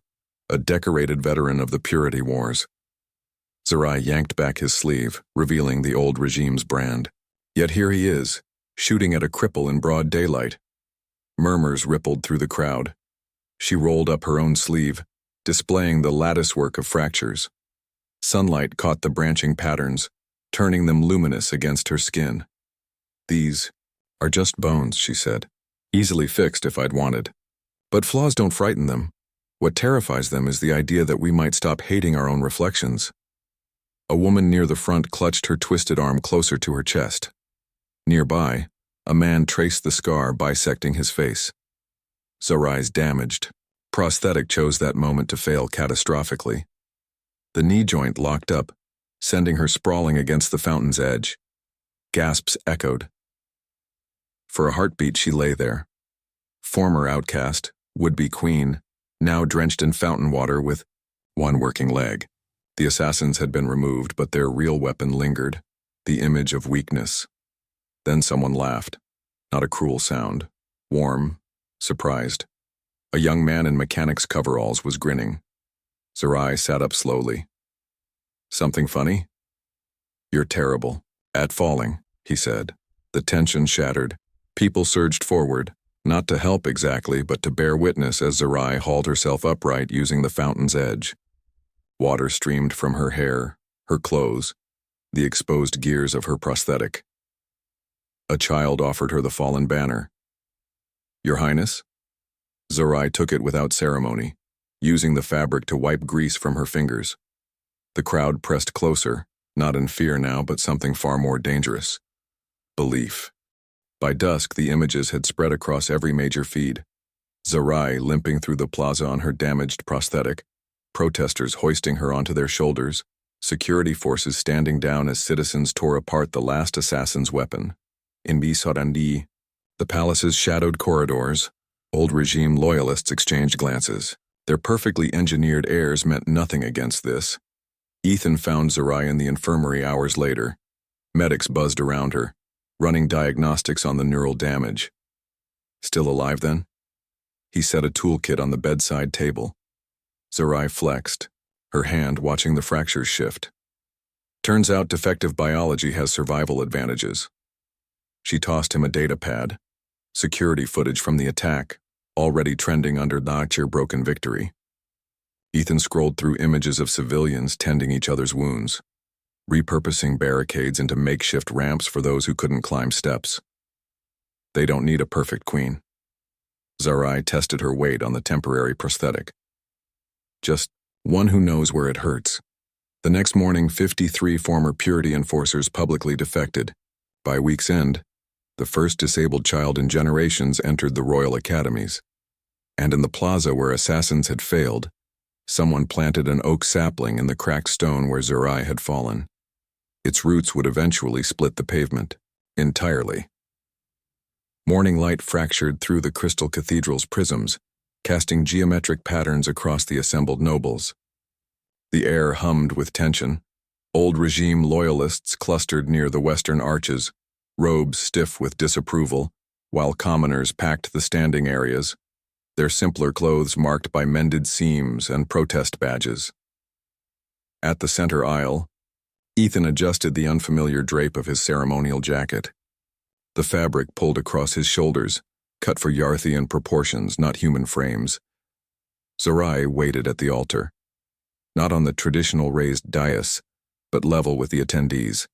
A decorated veteran of the Purity Wars. Zari yanked back his sleeve, revealing the old regime's brand. Yet here he is, shooting at a cripple in broad daylight. Murmurs rippled through the crowd. She rolled up her own sleeve, displaying the latticework of fractures. Sunlight caught the branching patterns, turning them luminous against her skin. These are just bones, she said. Easily fixed if I'd wanted. But flaws don't frighten them. What terrifies them is the idea that we might stop hating our own reflections. A woman near the front clutched her twisted arm closer to her chest. Nearby, a man traced the scar bisecting his face. Zari's damaged. Prosthetic chose that moment to fail catastrophically. The knee joint locked up, sending her sprawling against the fountain's edge. Gasps echoed. For a heartbeat, she lay there. Former outcast, would-be queen, now drenched in fountain water with one working leg. The assassins had been removed, but their real weapon lingered, the image of weakness. Then someone laughed. Not a cruel sound. Warm, surprised. A young man in mechanic's coveralls was grinning. Zari sat up slowly. Something funny? You're terrible. At falling, he said. The tension shattered. People surged forward, not to help exactly, but to bear witness as Zari hauled herself upright using the fountain's edge. Water streamed from her hair, her clothes, the exposed gears of her prosthetic. A child offered her the fallen banner. Your Highness? Zari took it without ceremony, using the fabric to wipe grease from her fingers. The crowd pressed closer, not in fear now, but something far more dangerous. Belief. By dusk, the images had spread across every major feed. Zari limping through the plaza on her damaged prosthetic, protesters hoisting her onto their shoulders, security forces standing down as citizens tore apart the last assassin's weapon. In Bisarandi, the palace's shadowed corridors, old regime loyalists exchanged glances. Their perfectly engineered airs meant nothing against this. Ethan found Zari in the infirmary hours later. Medics buzzed around her, running diagnostics on the neural damage. Still alive then? He set a toolkit on the bedside table. Zari flexed, her hand watching the fractures shift. Turns out defective biology has survival advantages. She tossed him a data pad, security footage from the attack, already trending under the broken victory. Ethan scrolled through images of civilians tending each other's wounds, repurposing barricades into makeshift ramps for those who couldn't climb steps. They don't need a perfect queen. Zari tested her weight on the temporary prosthetic. Just one who knows where it hurts. The next morning, 53 former Purity enforcers publicly defected. By week's end, the first disabled child in generations entered the royal academies. And in the plaza where assassins had failed, someone planted an oak sapling in the cracked stone where Zari had fallen. Its roots would eventually split the pavement, entirely. Morning light fractured through the crystal cathedral's prisms, casting geometric patterns across the assembled nobles. The air hummed with tension. Old regime loyalists clustered near the western arches, robes stiff with disapproval, while commoners packed the standing areas, their simpler clothes marked by mended seams and protest badges. At the center aisle, Ethan adjusted the unfamiliar drape of his ceremonial jacket. The fabric pulled across his shoulders, cut for Yarthian proportions, not human frames. Zarai waited at the altar, not on the traditional raised dais, but level with the attendees.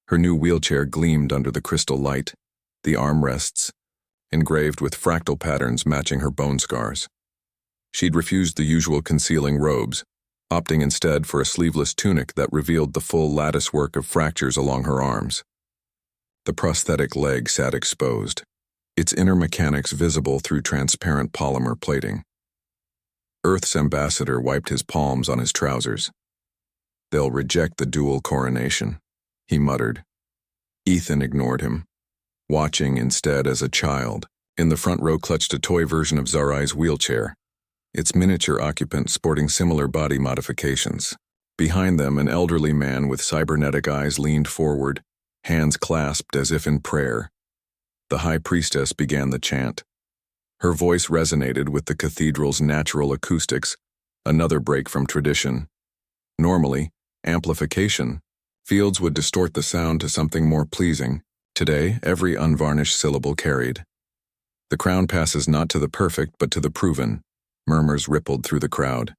Her new wheelchair gleamed under the crystal light, the armrests engraved with fractal patterns matching her bone scars. She'd refused the usual concealing robes, opting instead for a sleeveless tunic that revealed the full latticework of fractures along her arms. The prosthetic leg sat exposed, its inner mechanics visible through transparent polymer plating. Earth's ambassador wiped his palms on his trousers. "They'll reject the dual coronation," he muttered. Ethan ignored him, watching instead as a child. In the front row clutched a toy version of Zarai's wheelchair, its miniature occupant sporting similar body modifications. Behind them, an elderly man with cybernetic eyes leaned forward, hands clasped as if in prayer. The high priestess began the chant. Her voice resonated with the cathedral's natural acoustics, another break from tradition. Normally, amplification, fields would distort the sound to something more pleasing. Today, every unvarnished syllable carried. "The crown passes not to the perfect, but to the proven," murmurs rippled through the crowd.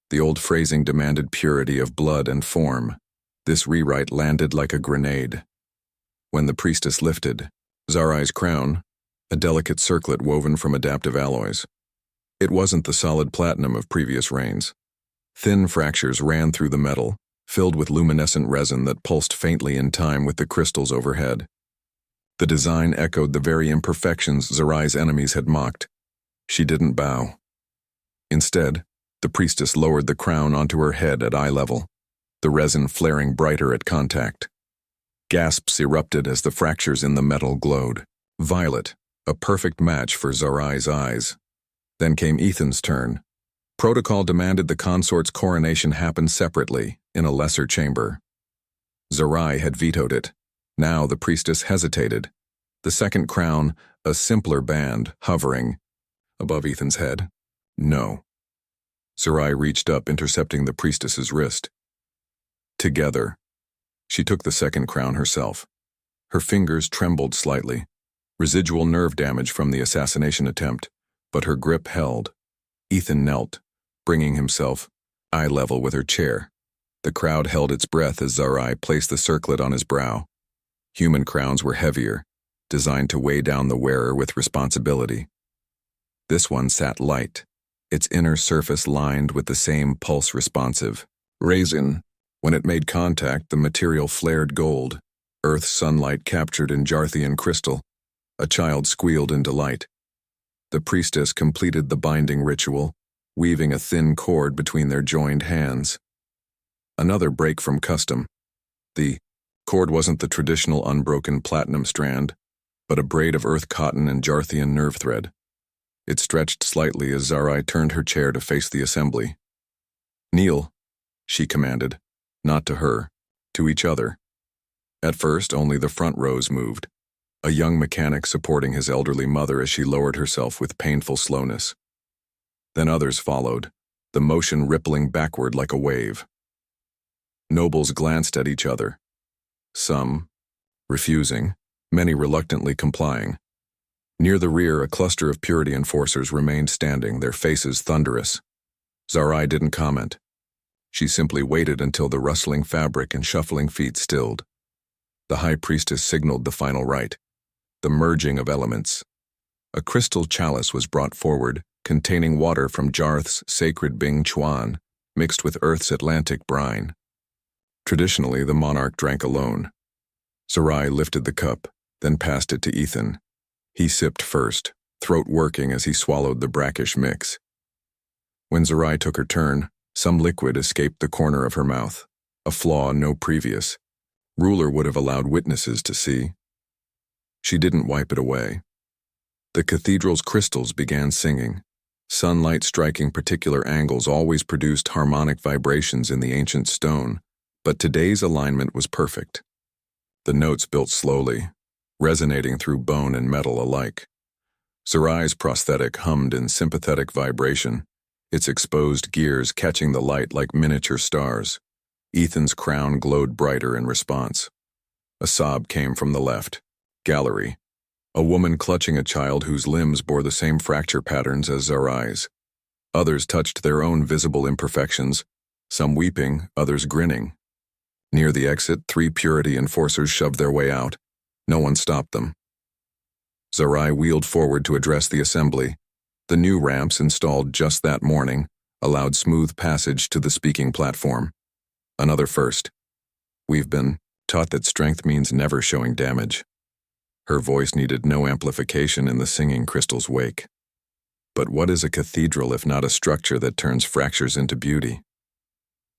The old phrasing demanded purity of blood and form. This rewrite landed like a grenade. When the priestess lifted Zarai's crown, a delicate circlet woven from adaptive alloys. It wasn't the solid platinum of previous reigns. Thin fractures ran through the metal, filled with luminescent resin that pulsed faintly in time with the crystals overhead. The design echoed the very imperfections Zarai's enemies had mocked. She didn't bow. Instead, the priestess lowered the crown onto her head at eye level, the resin flaring brighter at contact. Gasps erupted as the fractures in the metal glowed. Violet, a perfect match for Zarai's eyes. Then came Ethan's turn. Protocol demanded the consort's coronation happen separately, in a lesser chamber. Zarai had vetoed it. Now the priestess hesitated. The second crown, a simpler band, hovering above Ethan's head. "No." Zarai reached up, intercepting the priestess's wrist. Together. She took the second crown herself. Her fingers trembled slightly, residual nerve damage from the assassination attempt, but her grip held. Ethan knelt, bringing himself eye level with her chair. The crowd held its breath as Zarai placed the circlet on his brow. Human crowns were heavier, designed to weigh down the wearer with responsibility. This one sat light, its inner surface lined with the same pulse-responsive resin. When it made contact, the material flared gold, Earth's sunlight captured in Jarthian crystal. A child squealed in delight. The priestess completed the binding ritual, weaving a thin cord between their joined hands. Another break from custom. The cord wasn't the traditional unbroken platinum strand, but a braid of earth cotton and Jarthian nerve thread. It stretched slightly as Zarai turned her chair to face the assembly. "Kneel," she commanded, not to her, to each other. At first, only the front rows moved, a young mechanic supporting his elderly mother as she lowered herself with painful slowness. Then others followed, the motion rippling backward like a wave. Nobles glanced at each other, some refusing, many reluctantly complying. Near the rear, a cluster of purity enforcers remained standing, their faces thunderous. Zarai didn't comment. She simply waited until the rustling fabric and shuffling feet stilled. The high priestess signaled the final rite, the merging of elements. A crystal chalice was brought forward, containing water from Jarth's sacred Bing Chuan, mixed with Earth's Atlantic brine. Traditionally, the monarch drank alone. Zarai lifted the cup, then passed it to Ethan. He sipped first, throat working as he swallowed the brackish mix. When Zarai took her turn, some liquid escaped the corner of her mouth, a flaw no previous ruler would have allowed witnesses to see. She didn't wipe it away. The cathedral's crystals began singing. Sunlight striking particular angles always produced harmonic vibrations in the ancient stone, but today's alignment was perfect. The notes built slowly, resonating through bone and metal alike. Zarai's prosthetic hummed in sympathetic vibration, its exposed gears catching the light like miniature stars. Ethan's crown glowed brighter in response. A sob came from the left. Gallery. A woman clutching a child whose limbs bore the same fracture patterns as Zarai's. Others touched their own visible imperfections, some weeping, others grinning. Near the exit, 3 purity enforcers shoved their way out. No one stopped them. Zarai wheeled forward to address the assembly. The new ramps installed just that morning allowed smooth passage to the speaking platform. Another first. We've been taught that strength means never showing damage. Her voice needed no amplification in the singing crystal's wake. But what is a cathedral if not a structure that turns fractures into beauty?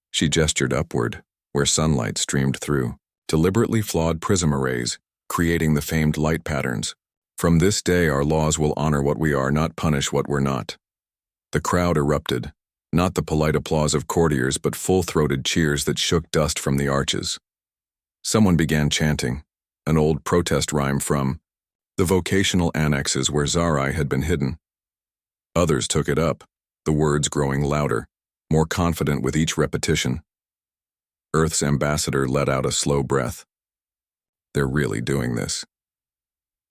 She gestured upward, where sunlight streamed through, deliberately flawed prism arrays, creating the famed light patterns. From this day our laws will honor what we are, not punish what we're not. The crowd erupted, not the polite applause of courtiers but full-throated cheers that shook dust from the arches. Someone began chanting, an old protest rhyme from the vocational annexes where Zarai had been hidden. Others took it up, the words growing louder, more confident with each repetition. Earth's ambassador let out a slow breath. They're really doing this.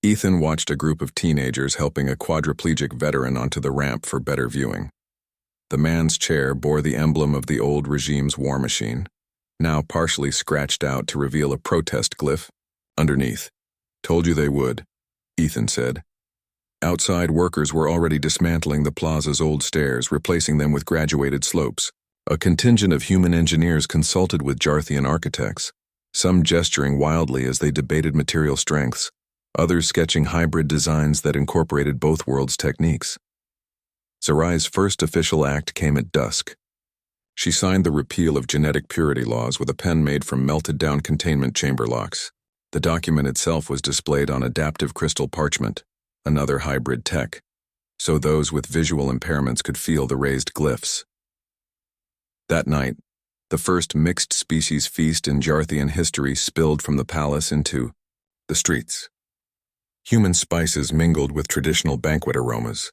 Ethan watched a group of teenagers helping a quadriplegic veteran onto the ramp for better viewing. The man's chair bore the emblem of the old regime's war machine, now partially scratched out to reveal a protest glyph underneath. Told you they would, Ethan said. Outside, workers were already dismantling the plaza's old stairs, replacing them with graduated slopes. A contingent of human engineers consulted with Jarthian architects, some gesturing wildly as they debated material strengths, others sketching hybrid designs that incorporated both worlds' techniques. Zarai's first official act came at dusk. She signed the repeal of genetic purity laws with a pen made from melted-down containment chamber locks. The document itself was displayed on adaptive crystal parchment, another hybrid tech, so those with visual impairments could feel the raised glyphs. That night, the first mixed-species feast in Jarthian history spilled from the palace into the streets. Human spices mingled with traditional banquet aromas.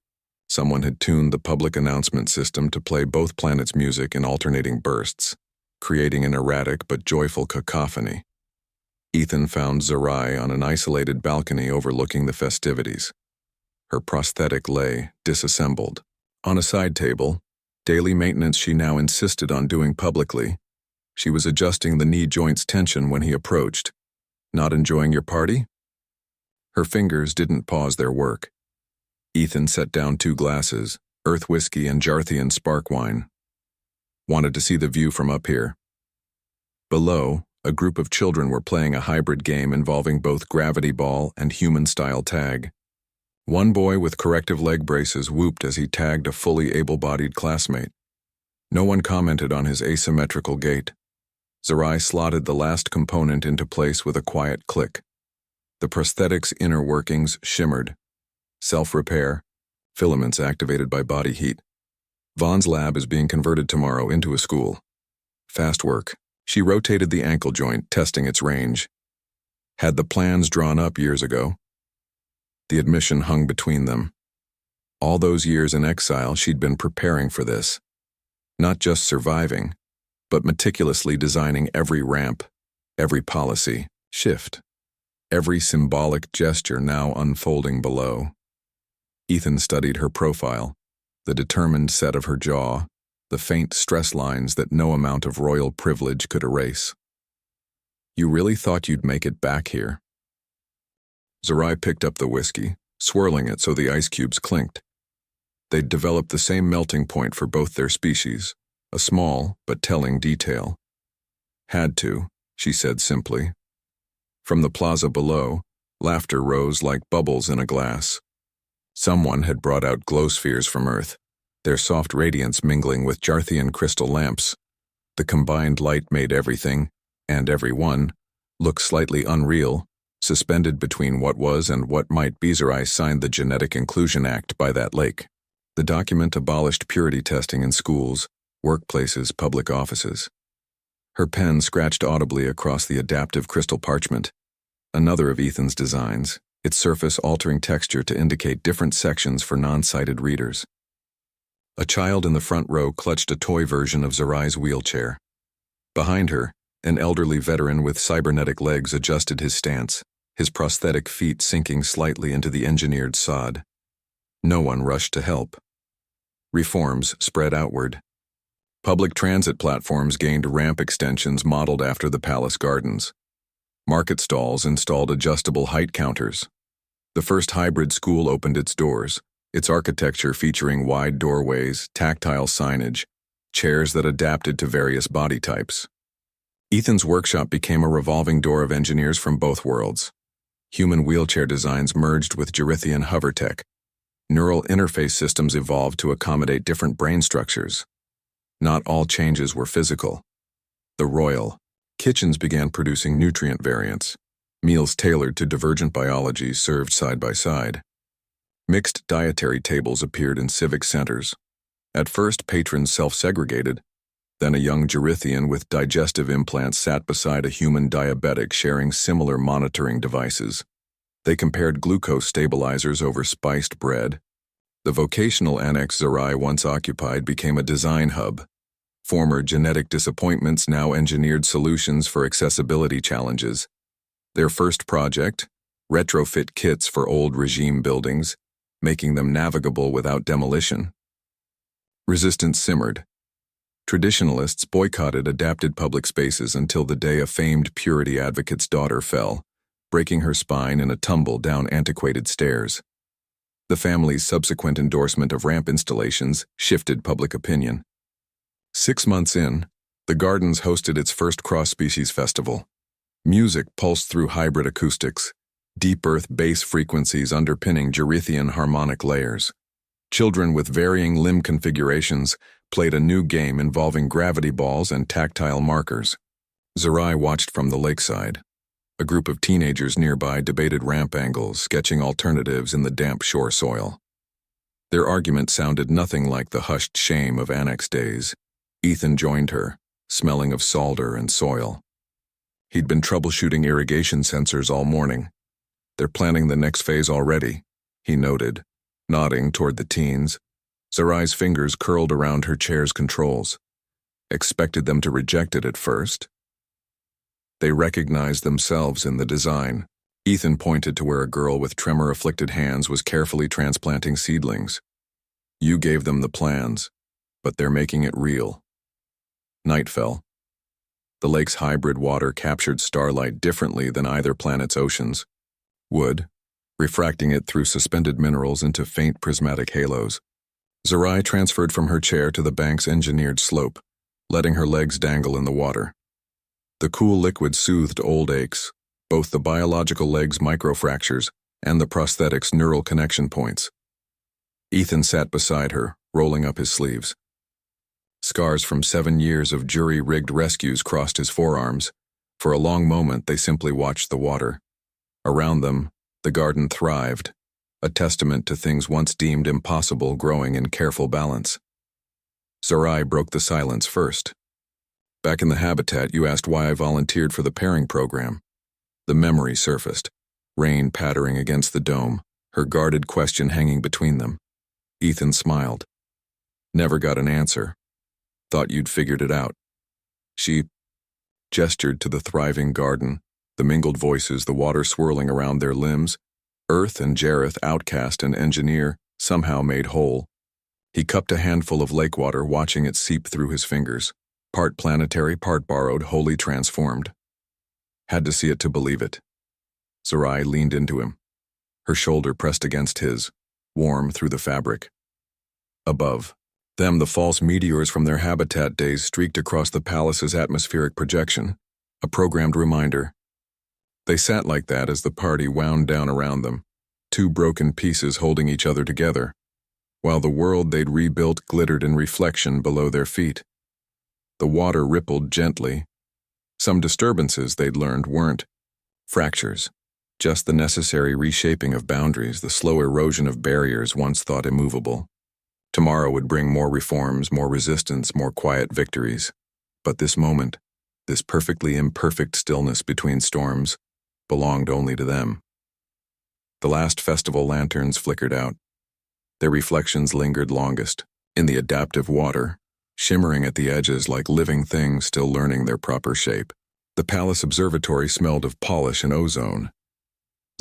Someone had tuned the public announcement system to play both planets' music in alternating bursts, creating an erratic but joyful cacophony. Ethan found Zarai on an isolated balcony overlooking the festivities. Her prosthetic lay, disassembled. On a side table, daily maintenance she now insisted on doing publicly. She was adjusting the knee joint's tension when he approached. Not enjoying your party? Her fingers didn't pause their work. Ethan set down 2 glasses, earth whiskey and Jarthian spark wine. Wanted to see the view from up here. Below, a group of children were playing a hybrid game involving both gravity ball and human-style tag. One boy with corrective leg braces whooped as he tagged a fully able-bodied classmate. No one commented on his asymmetrical gait. Zarai slotted the last component into place with a quiet click. The prosthetic's inner workings shimmered. Self-repair, filaments activated by body heat. Vaughn's lab is being converted tomorrow into a school. Fast work. She rotated the ankle joint, testing its range. Had the plans drawn up years ago. The admission hung between them. All those years in exile, she'd been preparing for this. Not just surviving, but meticulously designing every ramp, every policy shift, every symbolic gesture now unfolding below. Ethan studied her profile, the determined set of her jaw, the faint stress lines that no amount of royal privilege could erase. You really thought you'd make it back here? Zarai picked up the whiskey, swirling it so the ice cubes clinked. They'd developed the same melting point for both their species, a small but telling detail. Had to, she said simply. From the plaza below, laughter rose like bubbles in a glass. Someone had brought out glow spheres from Earth, their soft radiance mingling with Jarthian crystal lamps. The combined light made everything, and everyone, look slightly unreal, suspended between what was and what might be. Zarai signed the Genetic Inclusion Act by that lake. The document abolished purity testing in schools, workplaces, public offices. Her pen scratched audibly across the adaptive crystal parchment. Another of Ethan's designs, its surface altering texture to indicate different sections for non-sighted readers. A child in the front row clutched a toy version of Zarai's wheelchair. Behind her, an elderly veteran with cybernetic legs adjusted his stance, his prosthetic feet sinking slightly into the engineered sod. No one rushed to help. Reforms spread outward. Public transit platforms gained ramp extensions modeled after the palace gardens. Market stalls installed adjustable height counters. The first hybrid school opened its doors, its architecture featuring wide doorways, tactile signage, chairs that adapted to various body types. Ethan's workshop became a revolving door of engineers from both worlds. Human wheelchair designs merged with Gerithian hover tech. Neural interface systems evolved to accommodate different brain structures. Not all changes were physical. The royal kitchens began producing nutrient variants, meals tailored to divergent biology served side by side. Mixed dietary tables appeared in civic centers. At first, patrons self-segregated. Then a young Gerithian with digestive implants sat beside a human diabetic sharing similar monitoring devices. They compared glucose stabilizers over spiced bread. The vocational annex Zerai once occupied became a design hub. Former genetic disappointments now engineered solutions for accessibility challenges. Their first project, retrofit kits for old regime buildings, making them navigable without demolition. Resistance simmered. Traditionalists boycotted adapted public spaces until the day a famed purity advocate's daughter fell, breaking her spine in a tumble down antiquated stairs. The family's subsequent endorsement of ramp installations shifted public opinion. 6 months in, the gardens hosted its first cross-species festival. Music pulsed through hybrid acoustics, deep earth bass frequencies underpinning Gerithian harmonic layers. Children with varying limb configurations played a new game involving gravity balls and tactile markers. Zerai watched from the lakeside. A group of teenagers nearby debated ramp angles, sketching alternatives in the damp shore soil. Their argument sounded nothing like the hushed shame of annex days. Ethan joined her, smelling of solder and soil. He'd been troubleshooting irrigation sensors all morning. "They're planning the next phase already," he noted, nodding toward the teens. Zerai's fingers curled around her chair's controls. Expected them to reject it at first. They recognized themselves in the design. Ethan pointed to where a girl with tremor-afflicted hands was carefully transplanting seedlings. "You gave them the plans, but they're making it real." Night fell. The lake's hybrid water captured starlight differently than either planet's oceans. Wood, refracting it through suspended minerals into faint prismatic halos. Zerai transferred from her chair to the bank's engineered slope, letting her legs dangle in the water. The cool liquid soothed old aches, both the biological leg's microfractures and the prosthetic's neural connection points. Ethan sat beside her, rolling up his sleeves. Scars from 7 years of jury-rigged rescues crossed his forearms. For a long moment, they simply watched the water. Around them, the garden thrived, a testament to things once deemed impossible growing in careful balance. Zerai broke the silence first. "Back in the habitat, you asked why I volunteered for the pairing program." The memory surfaced, rain pattering against the dome, her guarded question hanging between them. Ethan smiled. "Never got an answer. Thought you'd figured it out." She gestured to the thriving garden, the mingled voices, the water swirling around their limbs. Earth and Jareth, outcast and engineer, somehow made whole. He cupped a handful of lake water, watching it seep through his fingers. Part planetary, part borrowed, wholly transformed. Had to see it to believe it. Zerai leaned into him, her shoulder pressed against his, warm through the fabric. Above them, the false meteors from their habitat days streaked across the palace's atmospheric projection, a programmed reminder. They sat like that as the party wound down around them, 2 broken pieces holding each other together, while the world they'd rebuilt glittered in reflection below their feet. The water rippled gently. Some disturbances, they'd learned, weren't fractures, just the necessary reshaping of boundaries, the slow erosion of barriers once thought immovable. Tomorrow would bring more reforms, more resistance, more quiet victories. But this moment, this perfectly imperfect stillness between storms, belonged only to them. The last festival lanterns flickered out. Their reflections lingered longest, in the adaptive water, shimmering at the edges like living things still learning their proper shape. The palace observatory smelled of polish and ozone.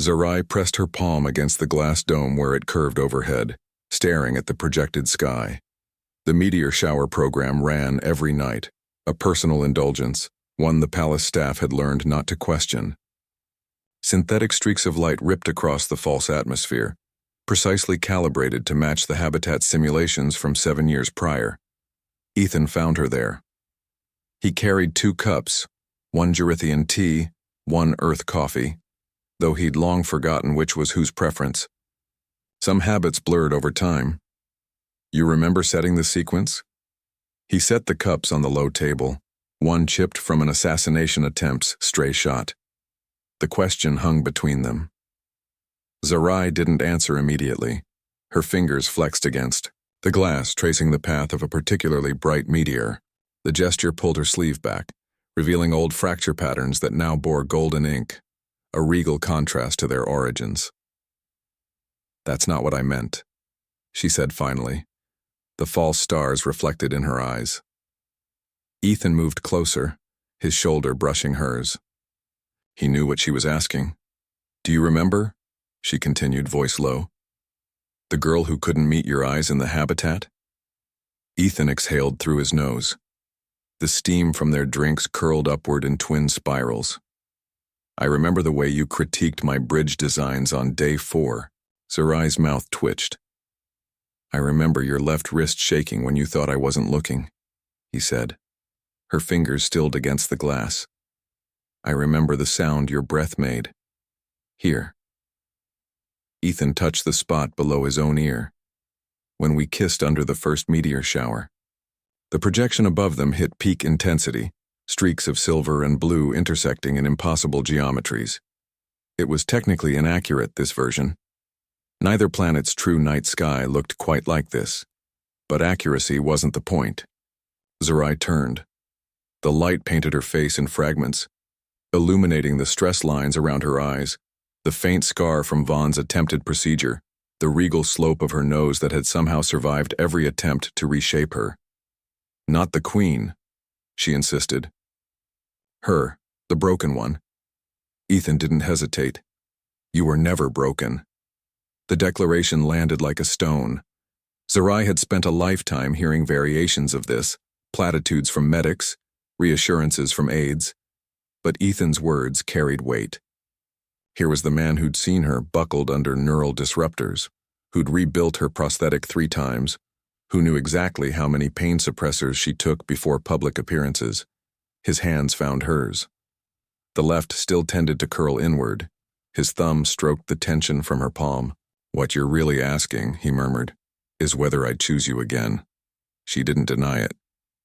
Zerai pressed her palm against the glass dome where it curved overhead, staring at the projected sky. The meteor shower program ran every night, a personal indulgence, one the palace staff had learned not to question. Synthetic streaks of light ripped across the false atmosphere, precisely calibrated to match the habitat simulations from 7 years prior. Ethan found her there. He carried 2 cups, one Gerithian tea, one Earth coffee, though he'd long forgotten which was whose preference. Some habits blurred over time. You remember setting the sequence? He set the cups on the low table, one chipped from an assassination attempt's stray shot. The question hung between them. Zarai didn't answer immediately. Her fingers flexed against the glass, tracing the path of a particularly bright meteor. The gesture pulled her sleeve back, revealing old fracture patterns that now bore golden ink, a regal contrast to their origins. "That's not what I meant," she said finally, the false stars reflected in her eyes. Ethan moved closer, his shoulder brushing hers. He knew what she was asking. "Do you remember?" she continued, voice low. "The girl who couldn't meet your eyes in the habitat?" Ethan exhaled through his nose. The steam from their drinks curled upward in twin spirals. "I remember the way you critiqued my bridge designs on day 4. Zarai's mouth twitched. "I remember your left wrist shaking when you thought I wasn't looking," he said. Her fingers stilled against the glass. "I remember the sound your breath made. Here." Ethan touched the spot below his own ear. "When we kissed under the first meteor shower." The projection above them hit peak intensity, streaks of silver and blue intersecting in impossible geometries. It was technically inaccurate, this version. Neither planet's true night sky looked quite like this, but accuracy wasn't the point. Zarai turned. The light painted her face in fragments, illuminating the stress lines around her eyes, the faint scar from Vaughn's attempted procedure, the regal slope of her nose that had somehow survived every attempt to reshape her. "Not the queen," she insisted. "Her, the broken one." Ethan didn't hesitate. "You were never broken." The declaration landed like a stone. Zarai had spent a lifetime hearing variations of this, platitudes from medics, reassurances from aides, but Ethan's words carried weight. Here was the man who'd seen her buckled under neural disruptors, who'd rebuilt her prosthetic 3 times, who knew exactly how many pain suppressors she took before public appearances. His hands found hers. The left still tended to curl inward. His thumb stroked the tension from her palm. "What you're really asking," he murmured, "is whether I'd choose you again." She didn't deny it.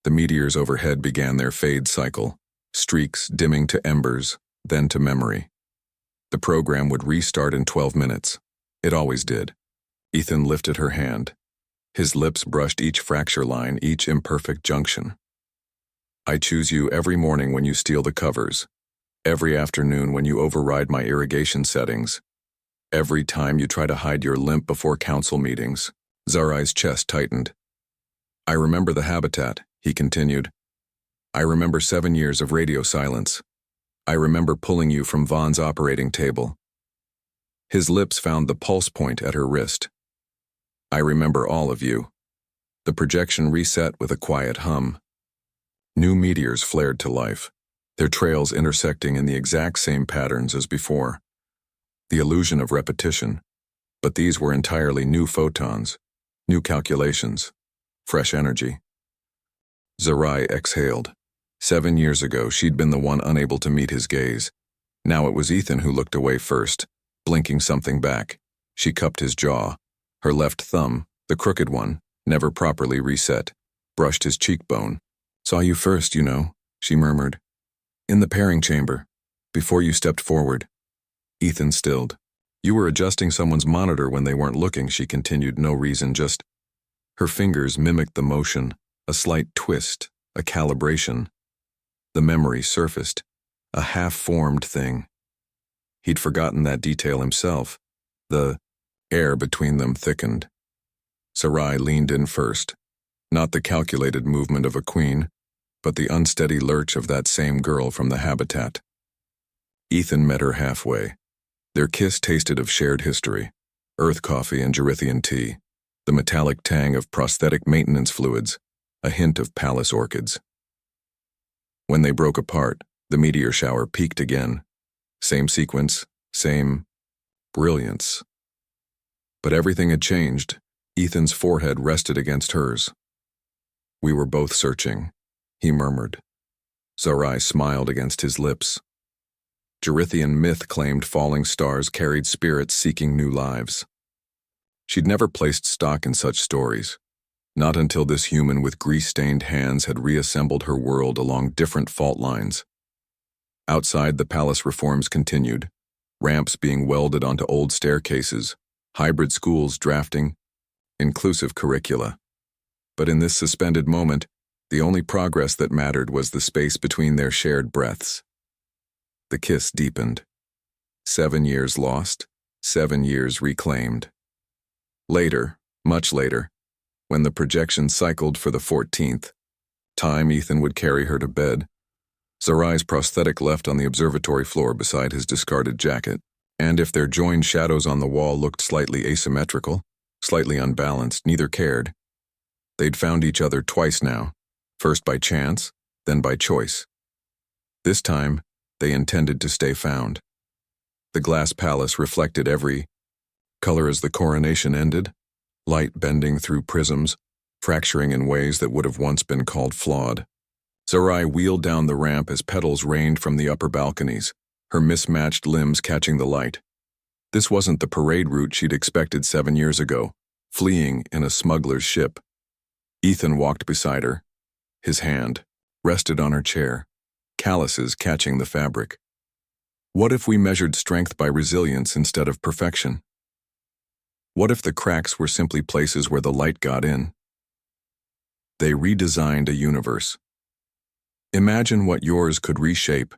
The meteors overhead began their fade cycle, streaks dimming to embers, then to memory. The program would restart in 12 minutes. It always did. Ethan lifted her hand. His lips brushed each fracture line, each imperfect junction. "I choose you every morning when you steal the covers, every afternoon when you override my irrigation settings, every time you try to hide your limp before council meetings." Zarai's chest tightened. "I remember the habitat," he continued. "I remember 7 years of radio silence. I remember pulling you from Vaughn's operating table." His lips found the pulse point at her wrist. "I remember all of you." The projection reset with a quiet hum. New meteors flared to life, their trails intersecting in the exact same patterns as before. The illusion of repetition, but these were entirely new photons, new calculations, fresh energy. Zarai exhaled. 7 years ago, she'd been the one unable to meet his gaze. Now it was Ethan who looked away first, blinking something back. She cupped his jaw. Her left thumb, the crooked one, never properly reset, brushed his cheekbone. "Saw you first, you know," she murmured. "In the pairing chamber, before you stepped forward." Ethan stilled. "You were adjusting someone's monitor when they weren't looking," she continued, "no reason, just..." Her fingers mimicked the motion, a slight twist, a calibration. The memory surfaced, a half-formed thing. He'd forgotten that detail himself. The air between them thickened. Zarai leaned in first, not the calculated movement of a queen, but the unsteady lurch of that same girl from the habitat. Ethan met her halfway. Their kiss tasted of shared history, Earth coffee and Gerithian tea. the metallic tang of prosthetic maintenance fluids, a hint of palace orchids. When they broke apart, the meteor shower peaked again. Same sequence, same brilliance. But everything had changed. Ethan's forehead rested against hers. "We were both searching," he murmured. Sarai smiled against his lips. Gerithian myth claimed falling stars carried spirits seeking new lives. She'd never placed stock in such stories, not until this human with grease-stained hands had reassembled her world along different fault lines. Outside, the palace reforms continued, ramps being welded onto old staircases, hybrid schools drafting, inclusive curricula. But in this suspended moment, the only progress that mattered was the space between their shared breaths. The kiss deepened. 7 years lost, 7 years reclaimed. Later, much later, when the projection cycled for the 14th time Ethan would carry her to bed, Sarai's prosthetic left on the observatory floor beside his discarded jacket, and if their joined shadows on the wall looked slightly asymmetrical, slightly unbalanced, neither cared. They'd found each other twice now, first by chance, then by choice. This time, they intended to stay found. The glass palace reflected every color as the coronation ended, light bending through prisms, fracturing in ways that would have once been called flawed. Sarai wheeled down the ramp as petals rained from the upper balconies, her mismatched limbs catching the light. This wasn't the parade route she'd expected 7 years ago, fleeing in a smuggler's ship. Ethan walked beside her. His hand rested on her chair, calluses catching the fabric. What if we measured strength by resilience instead of perfection? What if the cracks were simply places where the light got in? They redesigned a universe. Imagine what yours could reshape